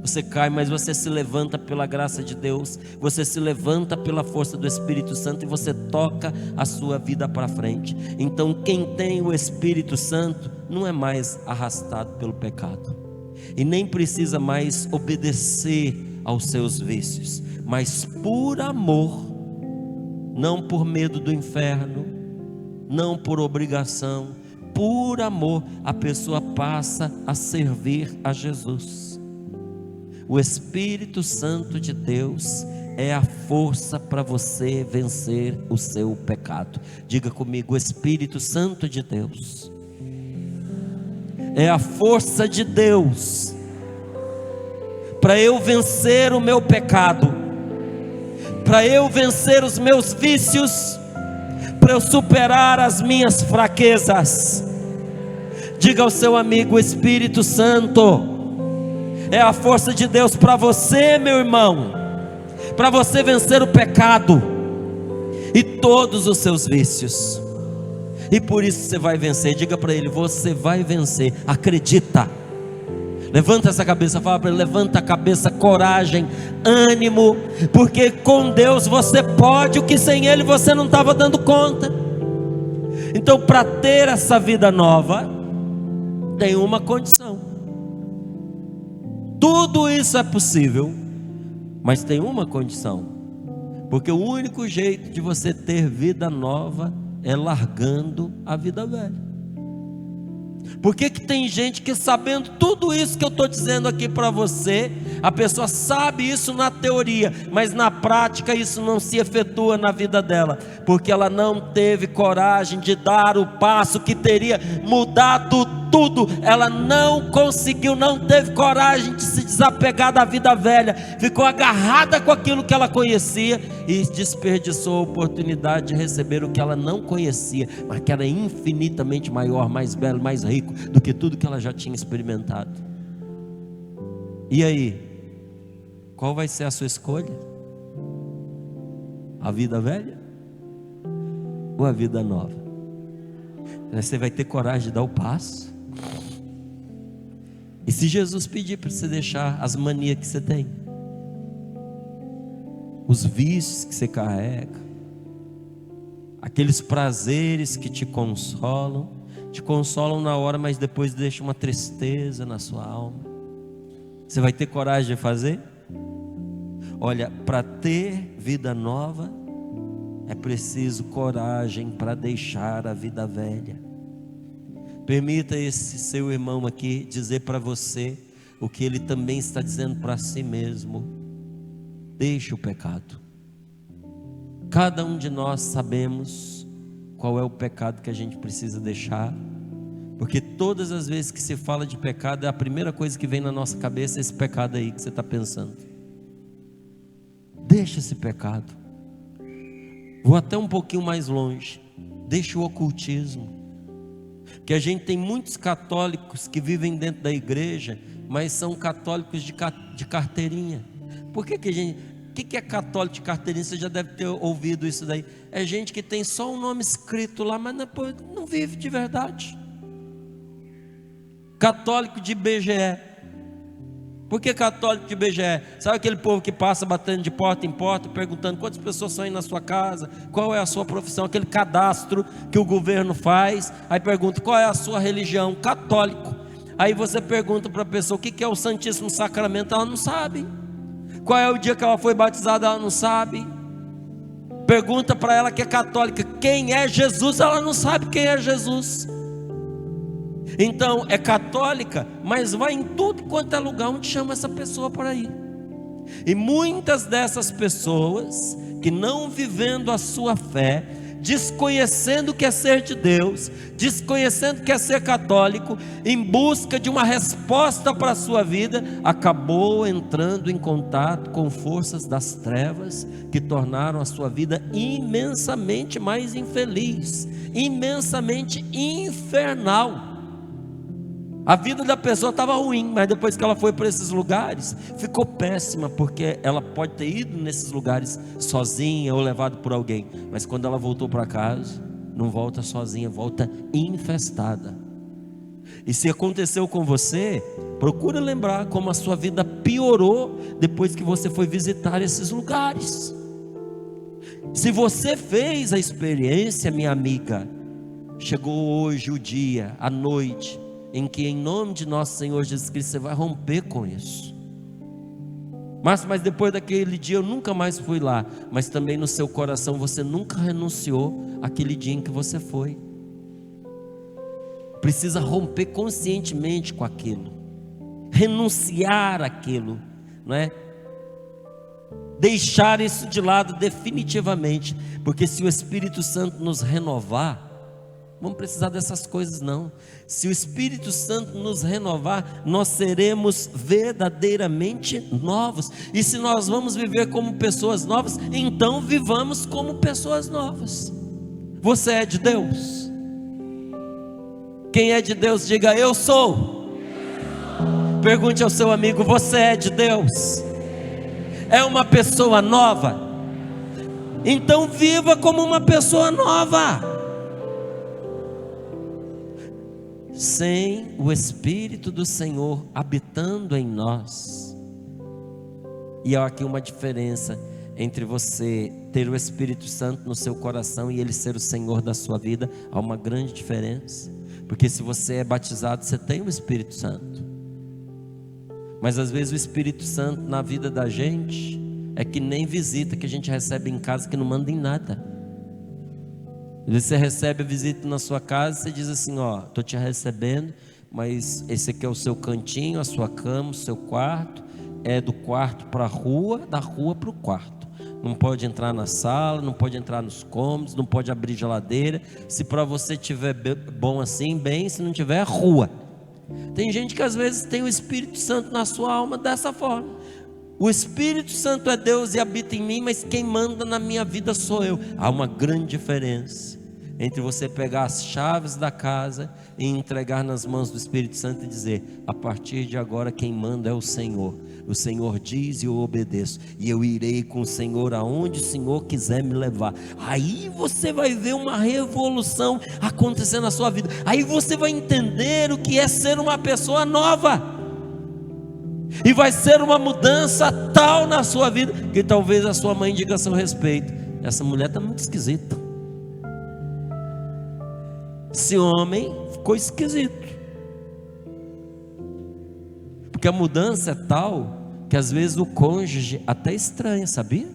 Você cai, mas você se levanta pela graça de Deus, você se levanta pela força do Espírito Santo e você toca a sua vida para frente. Então quem tem o Espírito Santo não é mais arrastado pelo pecado, e nem precisa mais obedecer aos seus vícios, mas por amor, não por medo do inferno, não por obrigação, por amor, a pessoa passa a servir a Jesus. O Espírito Santo de Deus é a força para você vencer o seu pecado. Diga comigo: o Espírito Santo de Deus é a força de Deus para eu vencer o meu pecado, para eu vencer os meus vícios, para eu superar as minhas fraquezas. Diga ao seu amigo: o Espírito Santo é a força de Deus para você, meu irmão, para você vencer o pecado e todos os seus vícios. E por isso você vai vencer. Diga para ele: você vai vencer, acredita. Levanta essa cabeça, fala para ele: levanta a cabeça, coragem, ânimo, porque com Deus você pode o que sem Ele você não estava dando conta. Então, para ter essa vida nova, tem uma condição. Tudo isso é possível, mas tem uma condição, porque o único jeito de você ter vida nova é largando a vida velha. Por que tem gente que, sabendo tudo isso que eu estou dizendo aqui para você, a pessoa sabe isso na teoria, mas na prática isso não se efetua na vida dela? Porque ela não teve coragem de dar o passo que teria mudado tudo, ela não conseguiu, não teve coragem de se desapegar da vida velha, ficou agarrada com aquilo que ela conhecia e desperdiçou a oportunidade de receber o que ela não conhecia, mas que era infinitamente maior, mais belo, mais rico do que tudo que ela já tinha experimentado. E aí, qual vai ser a sua escolha? A vida velha ou a vida nova? Você vai ter coragem de dar o passo. E se Jesus pedir para você deixar as manias que você tem, os vícios que você carrega, aqueles prazeres que te consolam na hora, mas depois deixa uma tristeza na sua alma, você vai ter coragem de fazer? Olha, para ter vida nova, é preciso coragem para deixar a vida velha. Permita esse seu irmão aqui dizer para você o que ele também está dizendo para si mesmo: deixe o pecado. Cada um de nós sabemos qual é o pecado que a gente precisa deixar, porque todas as vezes que se fala de pecado, é a primeira coisa que vem na nossa cabeça, esse pecado aí que você está pensando. Deixa esse pecado. Vou até um pouquinho mais longe. Deixa o ocultismo. Que a gente tem muitos católicos que vivem dentro da igreja, mas são católicos de carteirinha. Por que a gente... O que é católico de carteirinha? Você já deve ter ouvido isso daí. É gente que tem só um nome escrito lá, mas não vive de verdade. Católico de IBGE. Por que católico de IBGE? Sabe aquele povo que passa batendo de porta em porta, perguntando quantas pessoas são aí na sua casa, qual é a sua profissão, aquele cadastro que o governo faz, aí pergunta qual é a sua religião? Católico. Aí você pergunta para a pessoa o que é o Santíssimo Sacramento, ela não sabe. Qual é o dia que ela foi batizada, ela não sabe. Pergunta para ela que é católica, quem é Jesus, ela não sabe quem é Jesus. Então é católica, mas vai em tudo quanto é lugar onde chama essa pessoa para ir. E muitas dessas pessoas que não vivendo a sua fé, desconhecendo o que é ser de Deus, desconhecendo o que é ser católico, em busca de uma resposta para a sua vida, acabou entrando em contato com forças das trevas que tornaram a sua vida imensamente mais infeliz, imensamente infernal. A vida da pessoa estava ruim, mas depois que ela foi para esses lugares, ficou péssima, porque ela pode ter ido nesses lugares sozinha ou levado por alguém, mas quando ela voltou para casa, não volta sozinha, volta infestada. E se aconteceu com você, procura lembrar como a sua vida piorou depois que você foi visitar esses lugares. Se você fez a experiência, minha amiga, chegou hoje o dia, a noite, em que em nome de nosso Senhor Jesus Cristo você vai romper com isso. Mas depois daquele dia eu nunca mais fui lá. Mas também no seu coração você nunca renunciou àquele dia em que você foi. Precisa romper conscientemente com aquilo, renunciar àquilo, não é? Deixar isso de lado definitivamente, porque se o Espírito Santo nos renovar, vamos precisar dessas coisas não. Se o Espírito Santo nos renovar, nós seremos verdadeiramente novos. E se nós vamos viver como pessoas novas, então vivamos como pessoas novas. Você é de Deus? Quem é de Deus, diga eu sou. Pergunte ao seu amigo, você é de Deus? É uma pessoa nova? Então viva como uma pessoa nova. Sem o Espírito do Senhor habitando em nós. E há aqui uma diferença entre você ter o Espírito Santo no seu coração e ele ser o Senhor da sua vida. Há uma grande diferença, porque se você é batizado, você tem o Espírito Santo, mas às vezes o Espírito Santo na vida da gente é que nem visita que a gente recebe em casa, que não manda em nada. Você recebe a visita na sua casa, você diz assim, ó, estou te recebendo, mas esse aqui é o seu cantinho, a sua cama, o seu quarto, é do quarto para a rua, da rua para o quarto. não pode entrar na sala, não pode entrar nos cômodos, não pode abrir geladeira. Se para você tiver bom assim, bem, se não tiver, rua. Tem gente que às vezes tem o Espírito Santo na sua alma dessa forma. O Espírito Santo é Deus e habita em mim, mas quem manda na minha vida sou eu. Há uma grande diferença entre você pegar as chaves da casa e entregar nas mãos do Espírito Santo e dizer: a partir de agora quem manda é o Senhor. O Senhor diz e eu obedeço, e eu irei com o Senhor aonde o Senhor quiser me levar. Aí você vai ver uma revolução acontecer na sua vida. Aí você vai entender o que é ser uma pessoa nova. E vai ser uma mudança tal na sua vida que talvez a sua mãe diga a seu respeito: essa mulher está muito esquisita, esse homem ficou esquisito. Porque a mudança é tal que às vezes o cônjuge até estranha, sabia?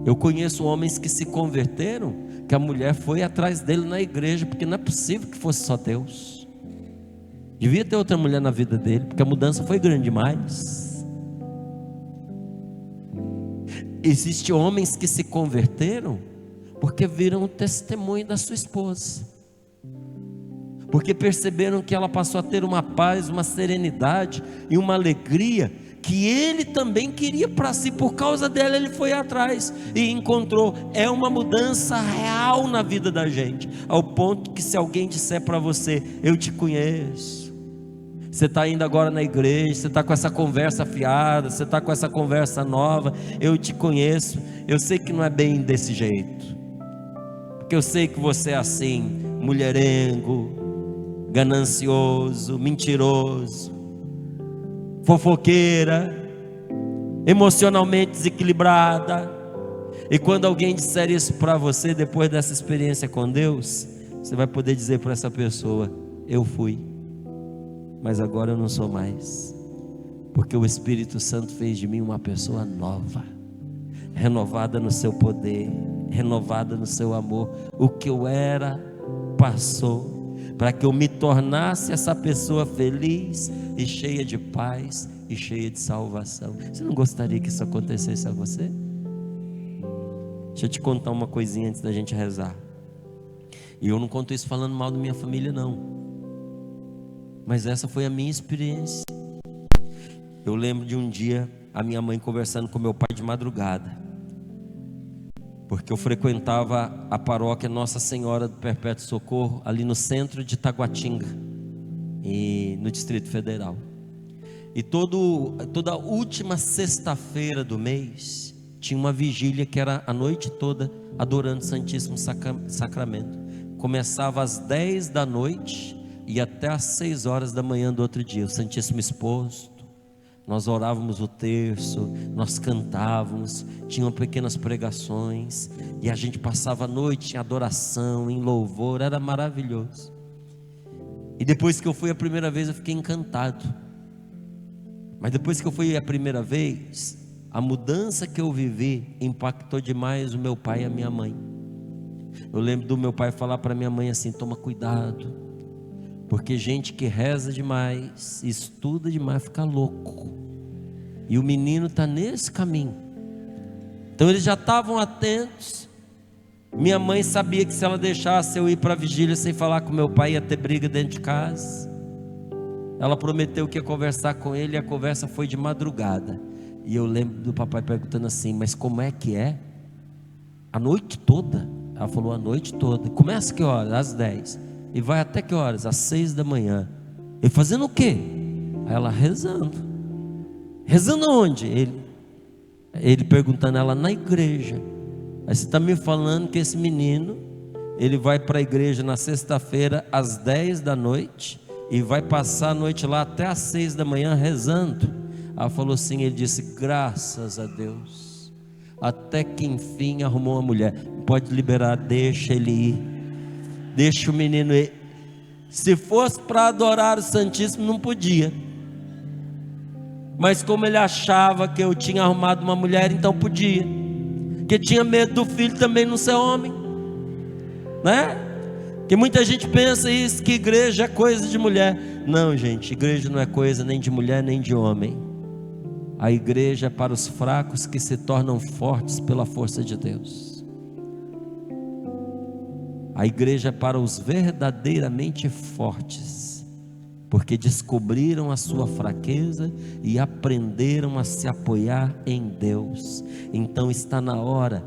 Eu conheço homens que se converteram, que a mulher foi atrás dele na igreja, porque não é possível que fosse só Deus. Devia ter outra mulher na vida dele, porque a mudança foi grande demais. Existem homens que se converteram porque viram o testemunho da sua esposa, porque perceberam que ela passou a ter uma paz, uma serenidade e uma alegria que ele também queria para si. Por causa dela ele foi atrás e encontrou. É uma mudança real na vida da gente, ao ponto que se alguém disser para você: eu te conheço, você está indo agora na igreja, você está com essa conversa afiada, você está com essa conversa nova, eu te conheço, eu sei que não é bem desse jeito, porque eu sei que você é assim, mulherengo, ganancioso, mentiroso, fofoqueira, emocionalmente desequilibrada. E quando alguém disser isso para você, depois dessa experiência com Deus, você vai poder dizer para essa pessoa: eu fui, mas agora eu não sou mais, porque o Espírito Santo fez de mim uma pessoa nova, renovada no seu poder, renovada no seu amor. O que eu era passou, para que eu me tornasse essa pessoa feliz e cheia de paz e cheia de salvação. Você não gostaria que isso acontecesse a você? Deixa eu te contar uma coisinha antes da gente rezar. E eu não conto isso falando mal da minha família não, mas essa foi a minha experiência. Eu lembro de um dia a minha mãe conversando com meu pai de madrugada, porque eu frequentava a paróquia Nossa Senhora do Perpétuo Socorro, ali no centro de Taguatinga, e no Distrito Federal. E toda última sexta-feira do mês tinha uma vigília que era a noite toda adorando o Santíssimo Sacramento. Começava às 10 da noite e até às 6 horas da manhã do outro dia, o Santíssimo exposto. Nós orávamos o terço, nós cantávamos, tinham pequenas pregações, e a gente passava a noite em adoração, em louvor, era maravilhoso. E depois que eu fui a primeira vez, eu fiquei encantado. Mas depois que eu fui a primeira vez, a mudança que eu vivi impactou demais o meu pai e a minha mãe. Eu lembro do meu pai falar para minha mãe assim: toma cuidado, porque gente que reza demais, estuda demais, fica louco. E o menino está nesse caminho. Então eles já estavam atentos. Minha mãe sabia que se ela deixasse eu ir para a vigília sem falar com meu pai, ia ter briga dentro de casa. Ela prometeu que ia conversar com ele, e a conversa foi de madrugada. E eu lembro do papai perguntando assim: mas como é que é? A noite toda? Ela falou: a noite toda. Começa que horas? Às 10. E vai até que horas? Às 6 da manhã. Ele fazendo o quê? Aí ela rezando. Rezando onde? Ele perguntando ela: na igreja. Aí você está me falando que esse menino, ele vai para a igreja na sexta-feira às 10 da noite e vai passar a noite lá até às 6 da manhã rezando? Ela falou assim, ele disse: graças a Deus, até que enfim arrumou uma mulher. Pode liberar, deixa ele ir, deixa o menino ir. Se fosse para adorar o Santíssimo, não podia, mas como ele achava que eu tinha arrumado uma mulher, então podia, porque tinha medo do filho também não ser homem, né? Que muita gente pensa isso, que igreja é coisa de mulher. Não, gente, igreja não é coisa nem de mulher nem de homem. A igreja é para os fracos que se tornam fortes pela força de Deus. A igreja é para os verdadeiramente fortes, porque descobriram a sua fraqueza e aprenderam a se apoiar em Deus. Então está na hora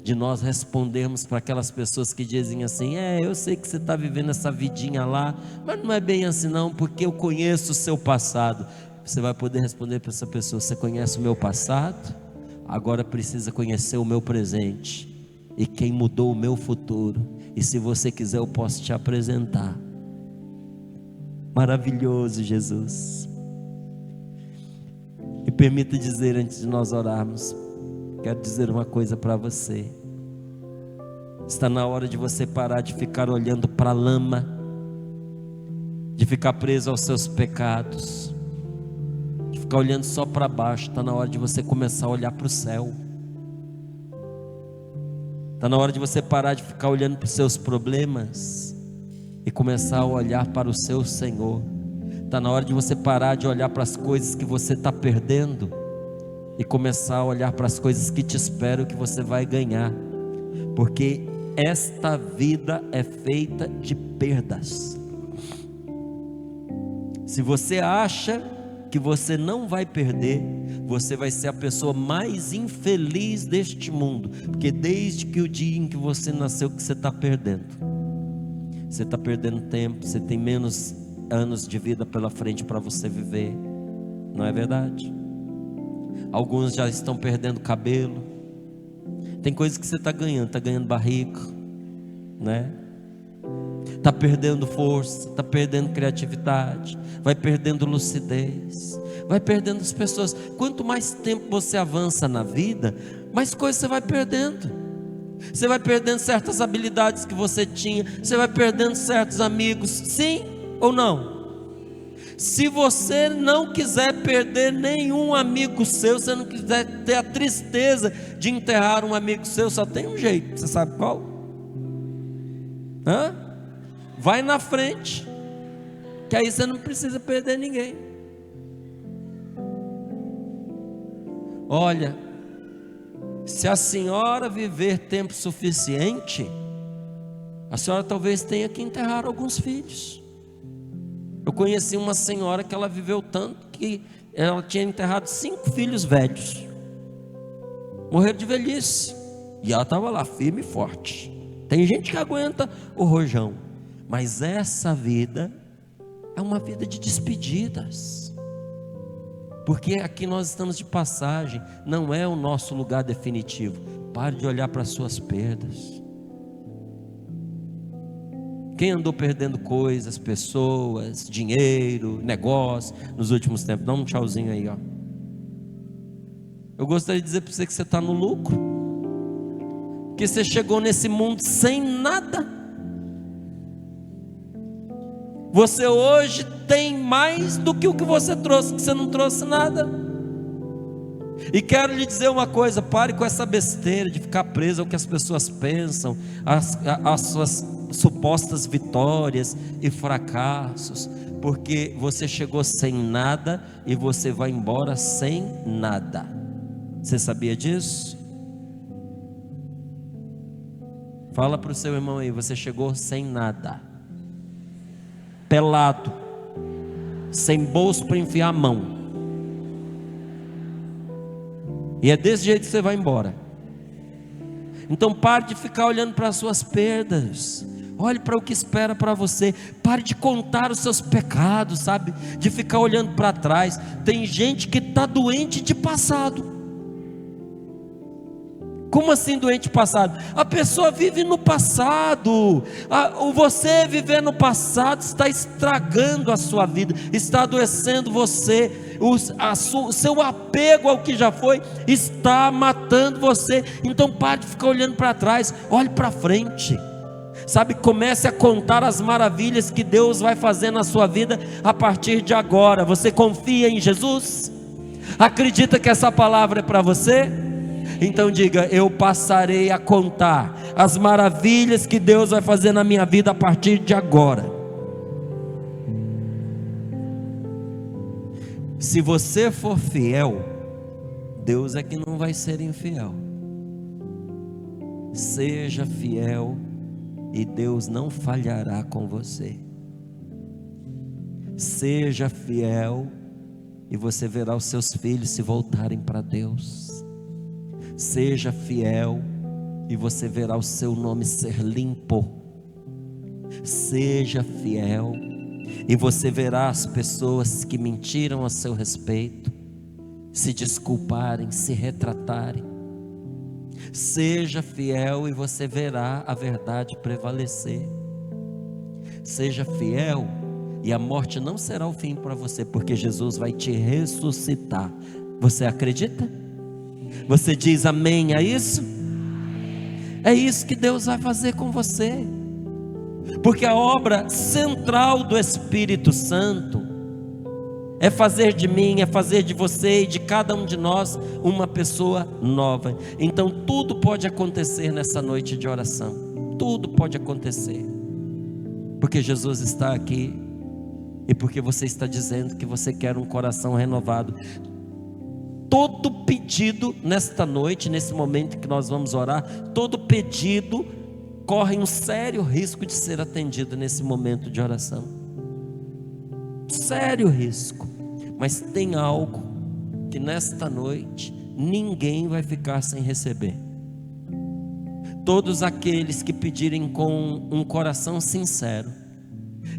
de nós respondermos para aquelas pessoas que dizem assim: eu sei que você está vivendo essa vidinha lá, mas não é bem assim não, porque eu conheço o seu passado. Você vai poder responder para essa pessoa: você conhece o meu passado? Agora precisa conhecer o meu presente e quem mudou o meu futuro. E se você quiser, eu posso te apresentar. Maravilhoso, Jesus. Me permita dizer, antes de nós orarmos, quero dizer uma coisa para você. Está na hora de você parar de ficar olhando para a lama, de ficar preso aos seus pecados, de ficar olhando só para baixo. Está na hora de você começar a olhar para o céu. Está na hora de você parar de ficar olhando para os seus problemas e começar a olhar para o seu Senhor. Está na hora de você parar de olhar para as coisas que você está perdendo e começar a olhar para as coisas que te esperam, que você vai ganhar. Porque esta vida é feita de perdas. Se você acha que você não vai perder, você vai ser a pessoa mais infeliz deste mundo, porque desde que o dia em que você nasceu, que você está perdendo. Você está perdendo tempo, você tem menos anos de vida pela frente para você viver, não é verdade? Alguns já estão perdendo cabelo. Tem coisas que você está ganhando barriga, né? Está perdendo força, está perdendo criatividade, vai perdendo lucidez, vai perdendo as pessoas. Quanto mais tempo você avança na vida, mais coisas você vai perdendo. Você vai perdendo certas habilidades que você tinha, você vai perdendo certos amigos, sim ou não? Se você não quiser perder nenhum amigo seu, se você não quiser ter a tristeza de enterrar um amigo seu, só tem um jeito, você sabe qual? Vai na frente, que aí você não precisa perder ninguém. Olha, se a senhora viver tempo suficiente, a senhora talvez tenha que enterrar alguns filhos. Eu conheci uma senhora que ela viveu tanto que ela tinha enterrado 5 filhos velhos, morreram de velhice, e ela estava lá firme e forte. Tem gente que aguenta o rojão, mas essa vida é uma vida de despedidas, porque aqui nós estamos de passagem, não é o nosso lugar definitivo. Pare de olhar para as suas perdas. Quem andou perdendo coisas, pessoas, dinheiro, negócio nos últimos tempos? Dá um tchauzinho aí, ó. Eu gostaria de dizer para você que você está no lucro, que você chegou nesse mundo sem nada. Você hoje tem mais do que o que você trouxe, que você não trouxe nada. E quero lhe dizer uma coisa: pare com essa besteira de ficar preso ao que as pessoas pensam, as suas supostas vitórias e fracassos, porque você chegou sem nada e você vai embora sem nada. Você sabia disso? Fala para o seu irmão aí: você chegou sem nada, pelado, sem bolso para enfiar a mão, e é desse jeito que você vai embora. Então pare de ficar olhando para as suas perdas, olhe para o que espera para você. Pare de contar os seus pecados, sabe? De ficar olhando para trás. Tem gente que está doente de passado. Como assim doente passado? A pessoa vive no passado. Você viver no passado está estragando a sua vida, está adoecendo você. O seu apego ao que já foi está matando você. Então pare de ficar olhando para trás, olhe para frente. Sabe, comece a contar as maravilhas que Deus vai fazer na sua vida a partir de agora. Você confia em Jesus? Acredita que essa palavra é para você? Então diga: eu passarei a contar as maravilhas que Deus vai fazer na minha vida a partir de agora. Se você for fiel, Deus é que não vai ser infiel. Seja fiel e Deus não falhará com você. Seja fiel e você verá os seus filhos se voltarem para Deus. Seja fiel e você verá o seu nome ser limpo. Seja fiel e você verá as pessoas que mentiram a seu respeito se desculparem, se retratarem. Seja fiel e você verá a verdade prevalecer. Seja fiel e a morte não será o fim para você, porque Jesus vai te ressuscitar. Você acredita? Você diz amém a isso? É isso que Deus vai fazer com você, porque a obra central do Espírito Santo é fazer de mim, é fazer de você e de cada um de nós uma pessoa nova. Então tudo pode acontecer nessa noite de oração. Tudo pode acontecer, porque Jesus está aqui e porque você está dizendo que você quer um coração renovado. Todo pedido nesta noite, nesse momento que nós vamos orar, todo pedido corre um sério risco de ser atendido nesse momento de oração. Sério risco. Mas tem algo que nesta noite ninguém vai ficar sem receber. Todos aqueles que pedirem com um coração sincero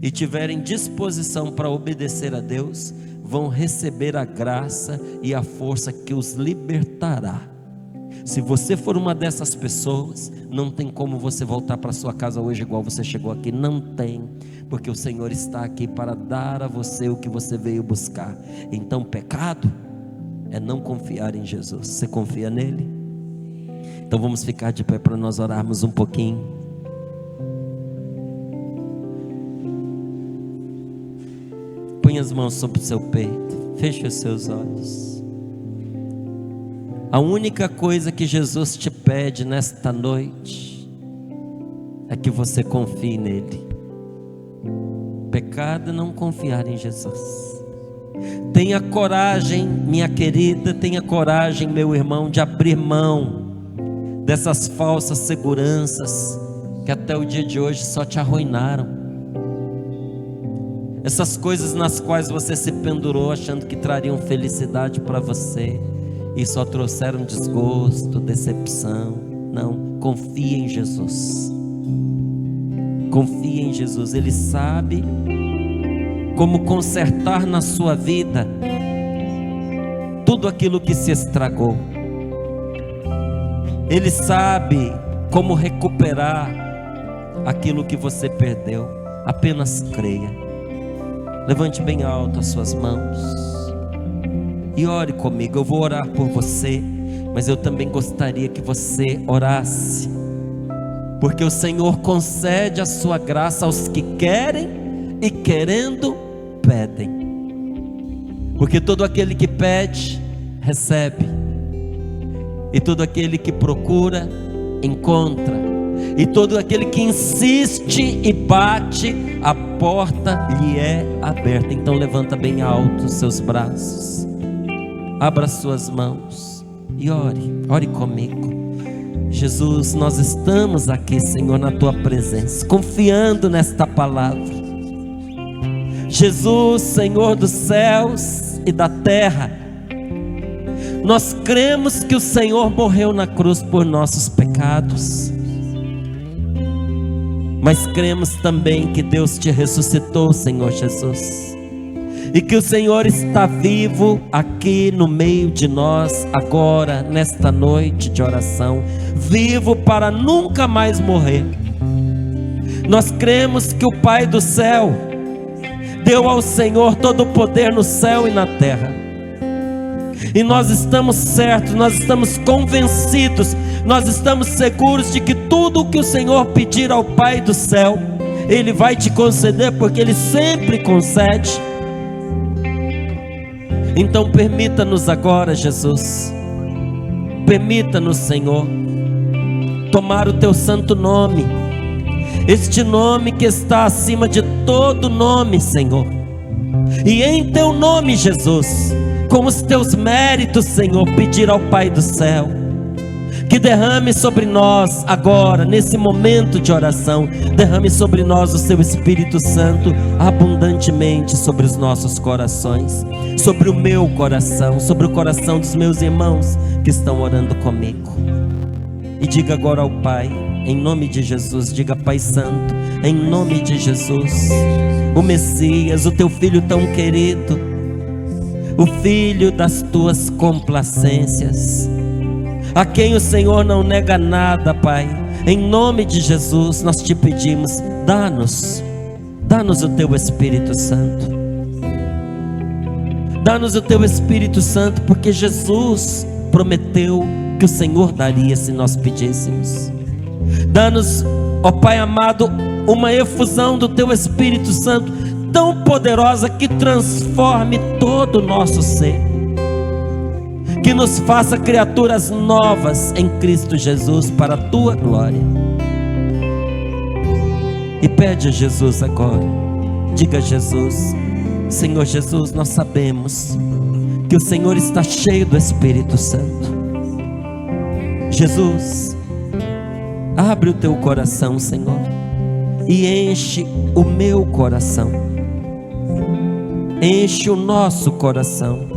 e tiverem disposição para obedecer a Deus, vão receber a graça e a força que os libertará. Se você for uma dessas pessoas, não tem como você voltar para sua casa hoje igual você chegou aqui. Não tem, porque o Senhor está aqui para dar a você o que você veio buscar. Então pecado é não confiar em Jesus. Você confia nele? Então vamos ficar de pé para nós orarmos um pouquinho. Põe as mãos sobre o seu peito, feche os seus olhos. A única coisa que Jesus te pede nesta noite é que você confie nele. Pecado é não confiar em Jesus. Tenha coragem, minha querida, tenha coragem, meu irmão, de abrir mão dessas falsas seguranças que até o dia de hoje só te arruinaram. Essas coisas nas quais você se pendurou achando que trariam felicidade para você e só trouxeram desgosto, decepção. Não, confie em Jesus. Confie em Jesus. Ele sabe como consertar na sua vida tudo aquilo que se estragou. Ele sabe como recuperar aquilo que você perdeu. Apenas creia. Levante bem alto as suas mãos e ore comigo. Eu vou orar por você, mas eu também gostaria que você orasse, porque o Senhor concede a sua graça aos que querem e querendo pedem. Porque todo aquele que pede, recebe, e todo aquele que procura, encontra, e todo aquele que insiste e bate, a porta lhe é aberta. Então levanta bem alto os seus braços, abra suas mãos e ore comigo. Jesus, nós estamos aqui, Senhor, na tua presença, confiando nesta palavra. Jesus, Senhor dos céus e da terra, nós cremos que o Senhor morreu na cruz por nossos pecados, mas cremos também que Deus te ressuscitou, Senhor Jesus, e que o Senhor está vivo aqui no meio de nós agora, nesta noite de oração, vivo para nunca mais morrer. Nós cremos que o Pai do céu deu ao Senhor todo o poder no céu e na terra, e nós estamos certos, nós estamos convencidos, nós estamos seguros de que tudo o que o Senhor pedir ao Pai do céu, Ele vai te conceder, porque Ele sempre concede. Então permita-nos agora, Jesus, permita-nos, Senhor, tomar o teu santo nome, este nome que está acima de todo nome, Senhor, e em teu nome, Jesus, com os teus méritos, Senhor, pedir ao Pai do céu que derrame sobre nós agora, nesse momento de oração, derrame sobre nós o seu Espírito Santo abundantemente sobre os nossos corações, sobre o meu coração, sobre o coração dos meus irmãos que estão orando comigo. E diga agora ao Pai, em nome de Jesus, diga: Pai Santo, em nome de Jesus, o Messias, o teu filho tão querido, o filho das tuas complacências, a quem o Senhor não nega nada, Pai, em nome de Jesus, nós te pedimos, dá-nos o teu Espírito Santo, dá-nos o teu Espírito Santo, porque Jesus prometeu que o Senhor daria se nós pedíssemos. Dá-nos, ó Pai amado, uma efusão do teu Espírito Santo tão poderosa que transforme todo o nosso ser, que nos faça criaturas novas em Cristo Jesus para a tua glória. E pede a Jesus agora, diga a Jesus: Senhor Jesus, nós sabemos que o Senhor está cheio do Espírito Santo. Jesus, abre o teu coração, Senhor, e enche o meu coração, enche o nosso coração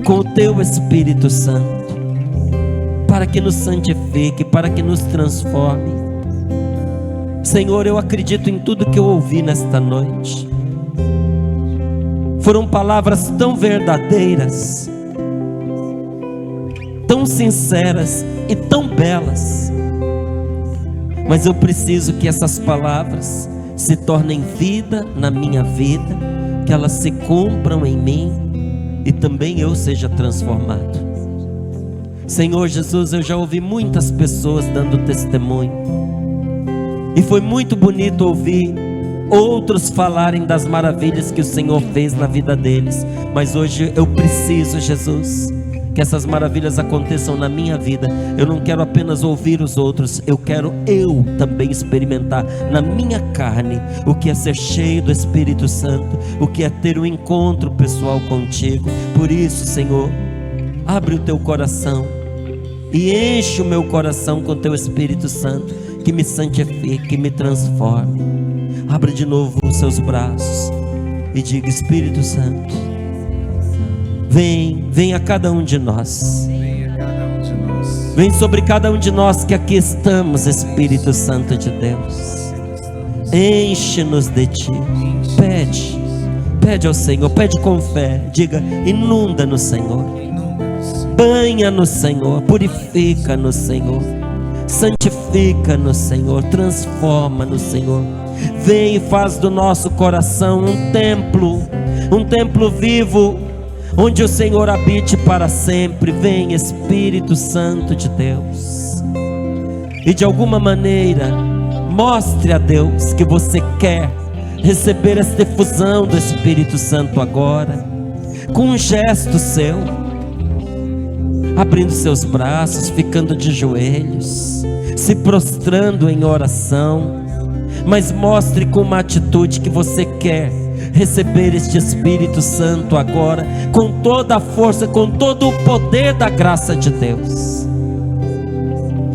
com o teu Espírito Santo, para que nos santifique, para que nos transforme. Senhor, eu acredito em tudo que eu ouvi nesta noite. Foram palavras tão verdadeiras, tão sinceras e tão belas, mas eu preciso que essas palavras se tornem vida na minha vida, que elas se cumpram em mim e também eu seja transformado. Senhor Jesus, eu já ouvi muitas pessoas dando testemunho, e foi muito bonito ouvir outros falarem das maravilhas que o Senhor fez na vida deles, mas hoje eu preciso, Jesus, que essas maravilhas aconteçam na minha vida. Eu não quero apenas ouvir os outros, eu quero eu também experimentar na minha carne o que é ser cheio do Espírito Santo, o que é ter um encontro pessoal contigo. Por isso, Senhor, abre o teu coração e enche o meu coração com o teu Espírito Santo, que me santifique, que me transforme. Abre de novo os seus braços e diga: Espírito Santo, vem a cada um de nós. Vem sobre cada um de nós que aqui estamos, Espírito Santo de Deus. Enche-nos de ti. Pede ao Senhor, pede com fé. Diga: inunda-nos, Senhor. Banha-nos, Senhor. Purifica-nos, Senhor. Santifica-nos, Senhor. Transforma-nos, Senhor. Vem e faz do nosso coração um templo vivo, onde o Senhor habite para sempre. Vem, Espírito Santo de Deus, e de alguma maneira mostre a Deus que você quer receber esta efusão do Espírito Santo agora, com um gesto seu, abrindo seus braços, ficando de joelhos, se prostrando em oração, mas mostre com uma atitude que você quer receber este Espírito Santo agora, com toda a força, com todo o poder da graça de Deus.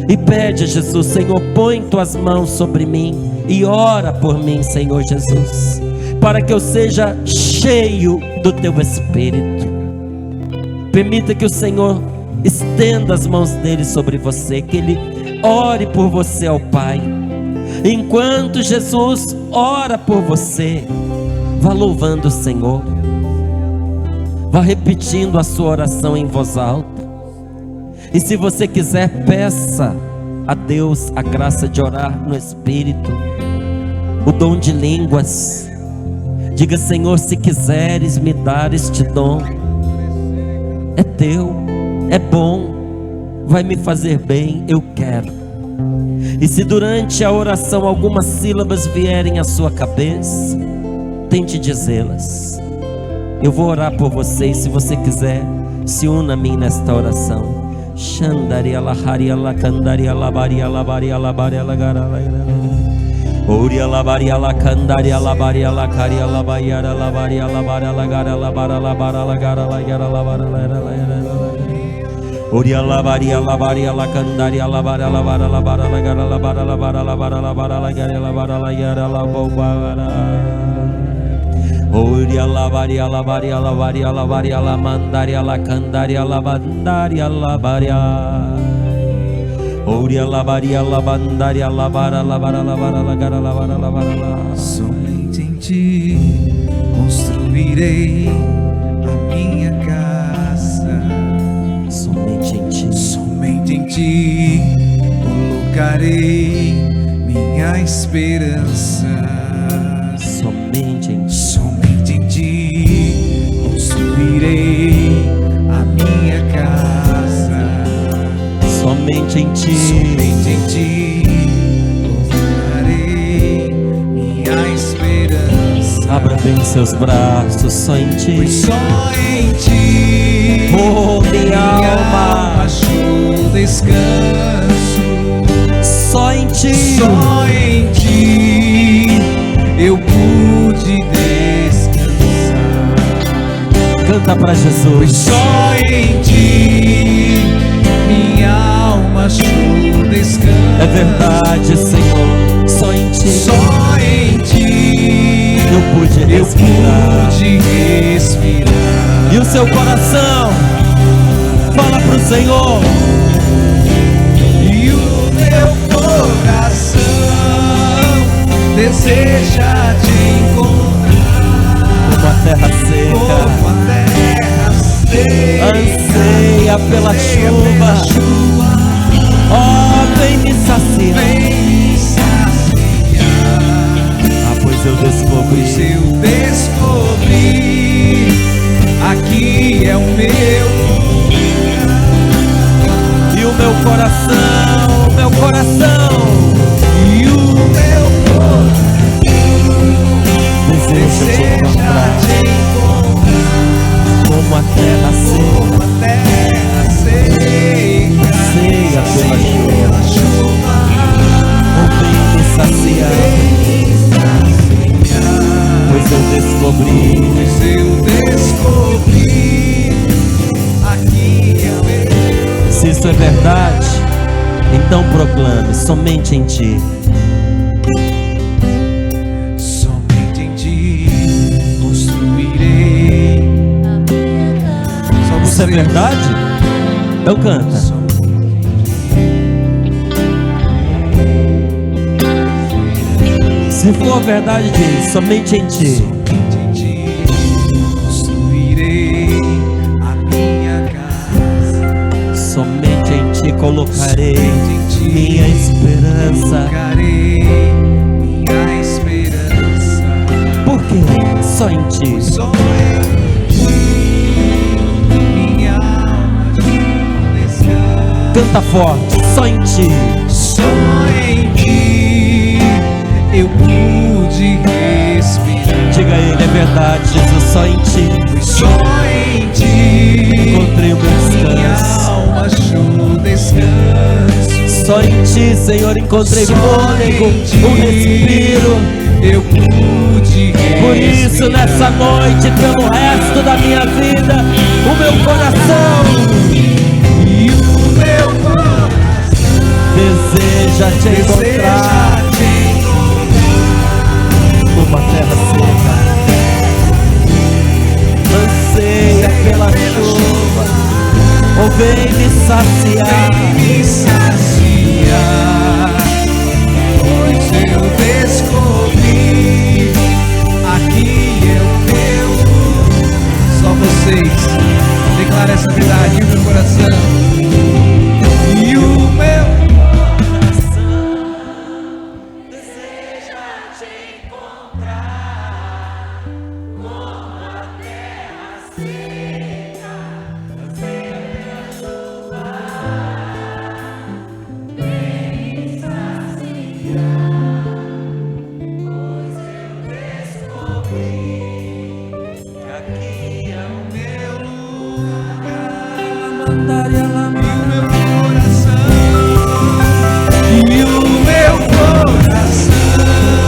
E pede a Jesus: Senhor, põe tuas mãos sobre mim e ora por mim, Senhor Jesus, para que eu seja cheio do teu Espírito. Permita que o Senhor estenda as mãos dele sobre você, que ele ore por você ao Pai. Enquanto Jesus ora por você, vá louvando o Senhor, vá repetindo a sua oração em voz alta. E se você quiser, peça a Deus a graça de orar no Espírito, o dom de línguas. Diga: Senhor, se quiseres me dar este dom, é teu, é bom, vai me fazer bem, eu quero. E se durante a oração algumas sílabas vierem à sua cabeça, tente dizê-las. Eu vou orar por você, e se você quiser, se una a mim nesta oração. Oria la baria la candaria la baria la caria la baiara la baria la bara la gara la bara la bara la gara la gara la bara la Oria la baria la candaria la bara la bara la bara la gara la bara la bara la bara la bara la gara la bara la gara la bobara. Oria la baria la baria la baria la baria la mandaria la candaria la bandaria la baria. Oria la baria la bandaria la bara la bara la bara la gara la bara la bara la. Somente em ti construirei a minha casa. Somente em ti. Somente em ti colocarei minha esperança. Somente em ti. Somente em ti construirei a minha casa. Somente em ti. Somente em ti colocarei minha esperança. Abra bem os seus braços, só em ti. Pois só em ti, oh, minha alma achou descanso. Só em ti. Só em ti eu pude descansar. Canta pra Jesus. Pois só em ti minha alma achou descanso. É verdade, Senhor. Só em ti. Só em ti eu pude respirar. E o seu coração fala pro Senhor. E o meu coração deseja te encontrar. Como a terra seca, como a terra seca anseia pela chuva. Oh, vem me saciar. Vem me saciar. Ah, pois eu descobri. Pois eu descobri, aqui é o meu lugar. E o meu coração, meu coração. E o meu coração deseja te encontrar. Como a terra seca, anseia pela chuva. Oh, vem me saciar. Pois eu descobri, aqui é o meu. Se isso é verdade, então proclame, somente em ti. Somente em ti construirei. Isso é verdade? Então canta. Se for verdade, diz, somente em ti. Somente em ti construirei a minha casa. Somente em ti colocarei Somente em ti minha esperança. colocarei minha esperança. Por quê? Só em ti. Só em ti minha alma descansa. Canta forte, só em ti. Só em ti eu pude respirar. Diga a ele, é verdade, Jesus, só em ti. Pois só em ti Encontrei o meu minha descanso. alma achou descanso. Só em ti, Senhor, encontrei Só fôlego, em ti um respiro. eu pude Por isso, respirar. nessa noite, pelo resto da minha vida, o meu coração E o meu coração deseja te encontrar. deseja te Como a terra seca, anseia pela chuva. Oh, vem me saciar. me saciar. Pois eu descobri, aqui é o meu lugar. Só vocês declaram essa verdade. E o meu coração, e o meu coração deseja te encontrar. Como a terra seca anseia pela chuva. Vem saciar, pois eu descobri, aqui é o meu lugar. Mandaria lá, E o meu coração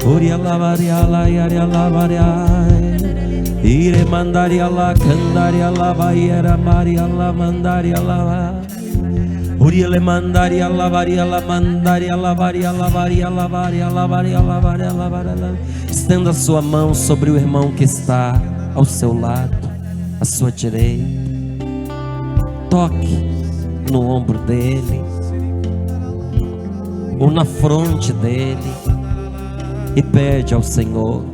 Oria lavaria la yaria lavaria. Ire mandaria la candaria la baiera maria la mandaria la. Uria le mandaria lavaria la mandaria lavaria lavaria lavaria lavaria lavaria lavaria. Estenda sua mão sobre o irmão que está ao seu lado, à sua direita. Toque no ombro dele ou na fronte dele e pede ao Senhor: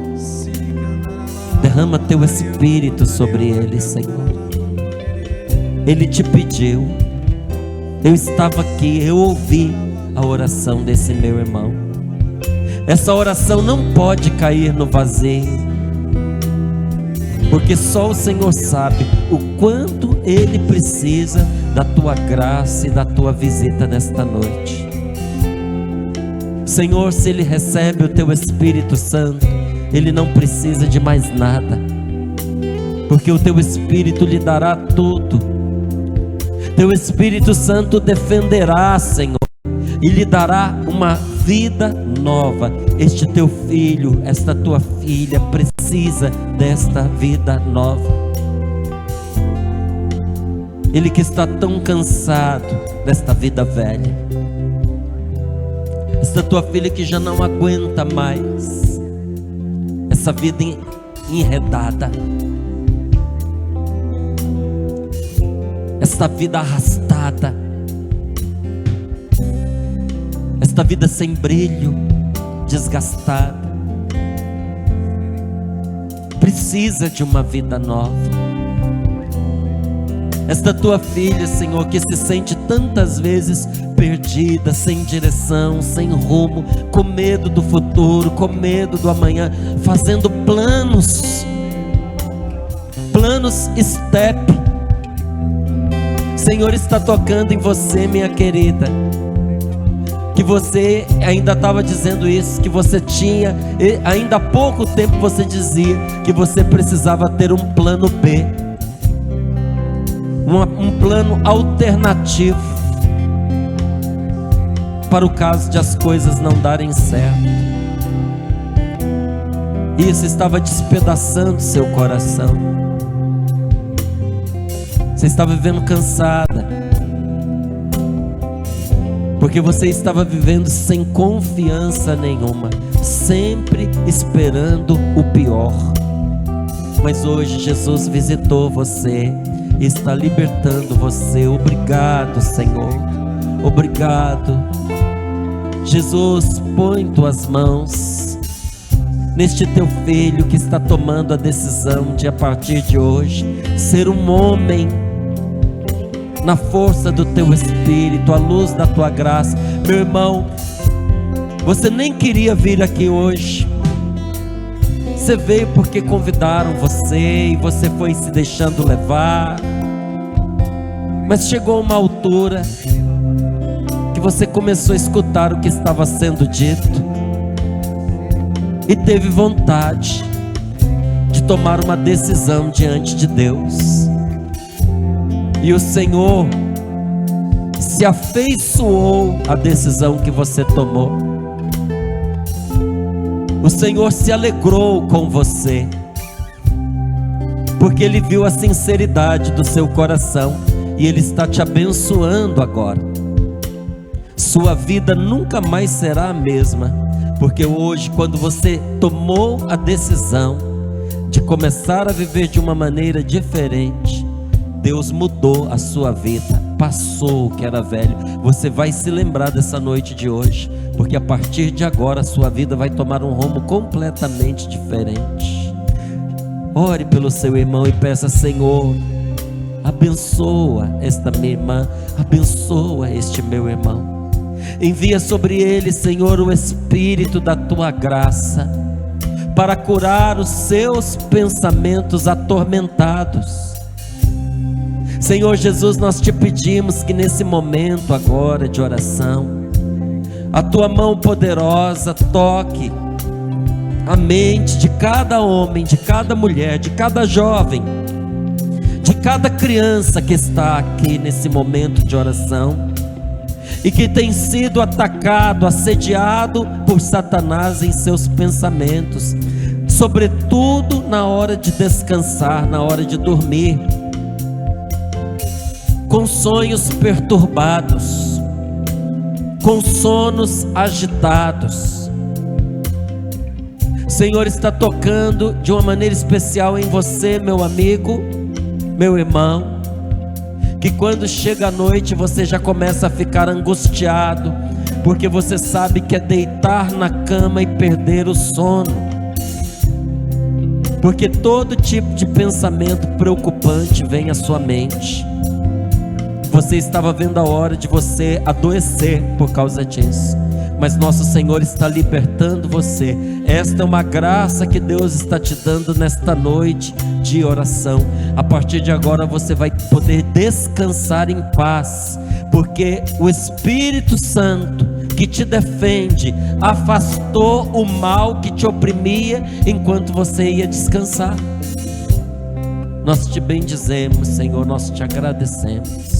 derrama teu espírito sobre ele, Senhor. Ele te pediu. Eu estava aqui, eu ouvi a oração desse meu irmão. Essa oração não pode cair no vazio, porque só o Senhor sabe o quanto ele precisa da tua graça e da tua visita nesta noite. Senhor, se ele recebe o teu Espírito Santo, ele não precisa de mais nada, porque o teu Espírito lhe dará tudo. Teu Espírito Santo defenderá, Senhor, e lhe dará uma vida nova. Este teu filho, esta tua filha precisa desta vida nova. Ele que está tão cansado desta vida velha, esta tua filha que já não aguenta mais essa vida enredada, esta vida arrastada, esta vida sem brilho, desgastada, precisa de uma vida nova. Esta tua filha, Senhor, que se sente tantas vezes perdida, sem direção, sem rumo, com medo do futuro, com medo do amanhã, fazendo planos step. Senhor está tocando em você, minha querida, que você ainda estava dizendo isso, que você tinha, ainda há pouco tempo você dizia que você precisava ter um plano B, um plano alternativo para o caso de as coisas não darem certo. Isso estava despedaçando seu coração. Você estava vivendo cansada, porque você estava vivendo sem confiança nenhuma, sempre esperando o pior. Mas hoje Jesus visitou você e está libertando você. Obrigado, Senhor, obrigado. Jesus, põe tuas mãos neste teu filho que está tomando a decisão de, a partir de hoje, ser um homem na força do teu Espírito, à luz da tua graça. Meu irmão, você nem queria vir aqui hoje, você veio porque convidaram você e você foi se deixando levar, mas chegou uma altura que você começou a escutar o que estava sendo dito e teve vontade de tomar uma decisão diante de Deus. E o Senhor se afeiçoou à decisão que você tomou. O Senhor se alegrou com você, porque Ele viu a sinceridade do seu coração e Ele está te abençoando agora. Sua vida nunca mais será a mesma, porque hoje, quando você tomou a decisão de começar a viver de uma maneira diferente, Deus mudou a sua vida, passou o que era velho. Você vai se lembrar dessa noite de hoje, porque a partir de agora a sua vida vai tomar um rumo completamente diferente. Ore pelo seu irmão e peça: Senhor, abençoa esta minha irmã, abençoa este meu irmão. Envia sobre ele, Senhor, o Espírito da tua graça, para curar os seus pensamentos atormentados. Senhor Jesus, nós te pedimos que nesse momento agora de oração, a tua mão poderosa toque a mente de cada homem, de cada mulher, de cada jovem, de cada criança que está aqui nesse momento de oração, e que tem sido atacado, assediado por Satanás em seus pensamentos, sobretudo na hora de descansar, na hora de dormir, com sonhos perturbados, com sonos agitados. O Senhor está tocando de uma maneira especial em você, meu amigo, meu irmão, que quando chega a noite você já começa a ficar angustiado, porque você sabe que é deitar na cama e perder o sono, porque todo tipo de pensamento preocupante vem à sua mente. Você estava vendo a hora de você adoecer por causa disso, mas nosso Senhor está libertando você. Esta é uma graça que Deus está te dando nesta noite de oração. A partir de agora você vai poder descansar em paz, porque o Espírito Santo que te defende afastou o mal que te oprimia enquanto você ia descansar. Nós te bendizemos, Senhor, nós te agradecemos.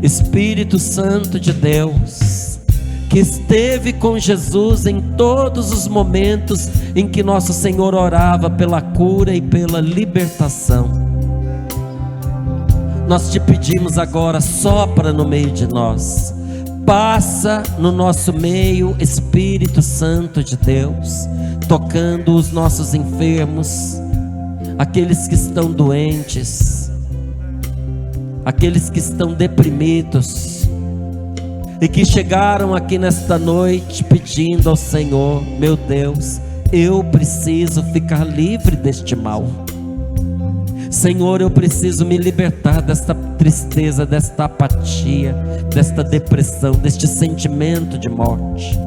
Espírito Santo de Deus, que esteve com Jesus em todos os momentos em que nosso Senhor orava pela cura e pela libertação, nós te pedimos agora, sopra no meio de nós, passa no nosso meio, Espírito Santo de Deus, tocando os nossos enfermos, aqueles que estão doentes, aqueles que estão deprimidos e que chegaram aqui nesta noite pedindo ao Senhor: meu Deus, eu preciso ficar livre deste mal. Senhor, eu preciso me libertar desta tristeza, desta apatia, desta depressão, deste sentimento de morte.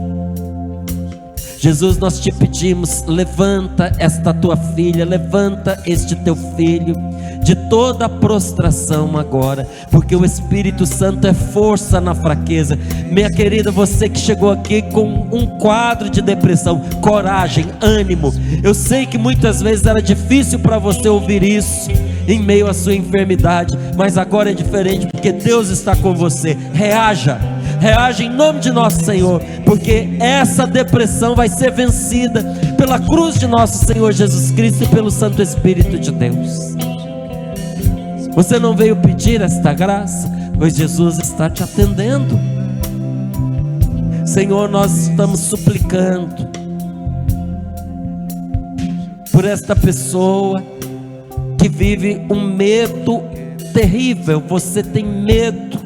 Jesus, nós te pedimos, levanta esta tua filha, levanta este teu filho de toda a prostração agora, porque o Espírito Santo é força na fraqueza. Minha querida, você que chegou aqui com um quadro de depressão, coragem, ânimo. Eu sei que muitas vezes era difícil para você ouvir isso em meio à sua enfermidade, mas agora é diferente, porque Deus está com você. Reaja em nome de nosso Senhor, porque essa depressão vai ser vencida pela cruz de nosso Senhor Jesus Cristo e pelo Santo Espírito de Deus. Você não veio pedir esta graça, pois Jesus está te atendendo. Senhor, nós estamos suplicando por esta pessoa que vive um medo terrível. Você tem medo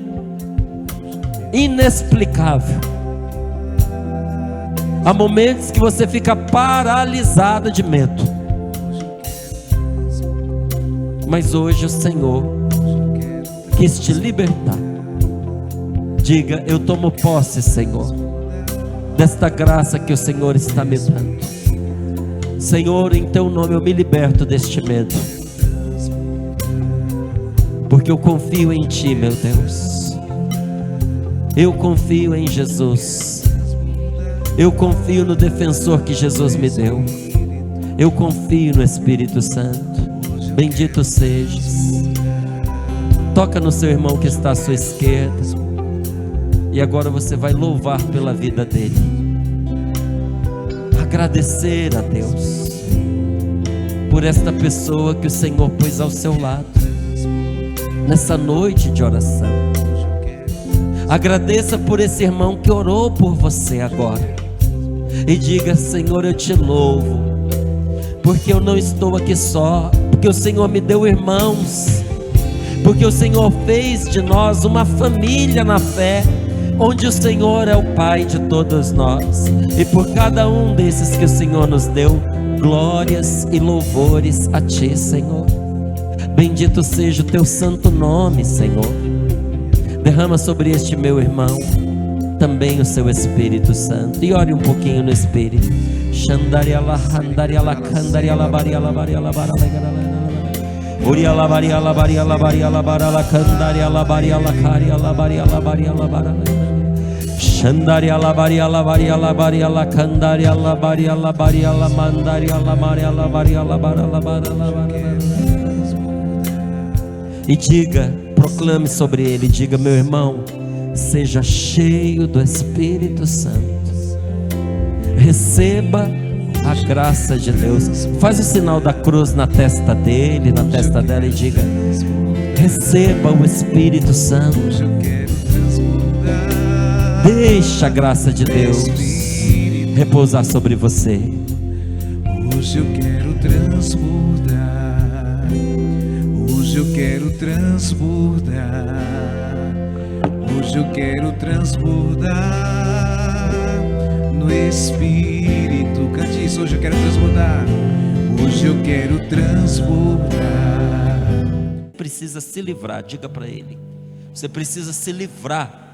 inexplicável. Há momentos que você fica paralisada de medo, mas hoje o Senhor quis te libertar. Diga: eu tomo posse, Senhor, desta graça que o Senhor está me dando. Senhor, em teu nome eu me liberto deste medo, porque eu confio em ti, meu Deus. Eu confio em Jesus. Eu confio no defensor que Jesus me deu. Eu confio no Espírito Santo. Bendito sejas. Toca no seu irmão que está à sua esquerda, e agora você vai louvar pela vida dele, agradecer a Deus por esta pessoa que o Senhor pôs ao seu lado nessa noite de oração. Agradeça por esse irmão que orou por você agora, e diga: Senhor, eu te louvo, porque eu não estou aqui só, porque o Senhor me deu irmãos, porque o Senhor fez de nós uma família na fé, onde o Senhor é o Pai de todos nós, e por cada um desses que o Senhor nos deu, glórias e louvores a ti, Senhor. Bendito seja o teu santo nome, Senhor. Derrama sobre este meu irmão também o seu Espírito Santo, e ore um pouquinho no Espírito. E diga, proclame sobre ele, diga: meu irmão, Seja cheio do Espírito Santo. Receba a graça de Deus. Faz o sinal da cruz na testa dele, na testa dela, e diga: receba o Espírito Santo. Deixa a graça de Deus repousar sobre você. Hoje eu quero transbordar. Hoje eu quero transbordar. Hoje eu quero transbordar no Espírito. Cante isso. Hoje eu quero transbordar. Hoje eu quero transbordar. Precisa se livrar, diga para ele. Você precisa se livrar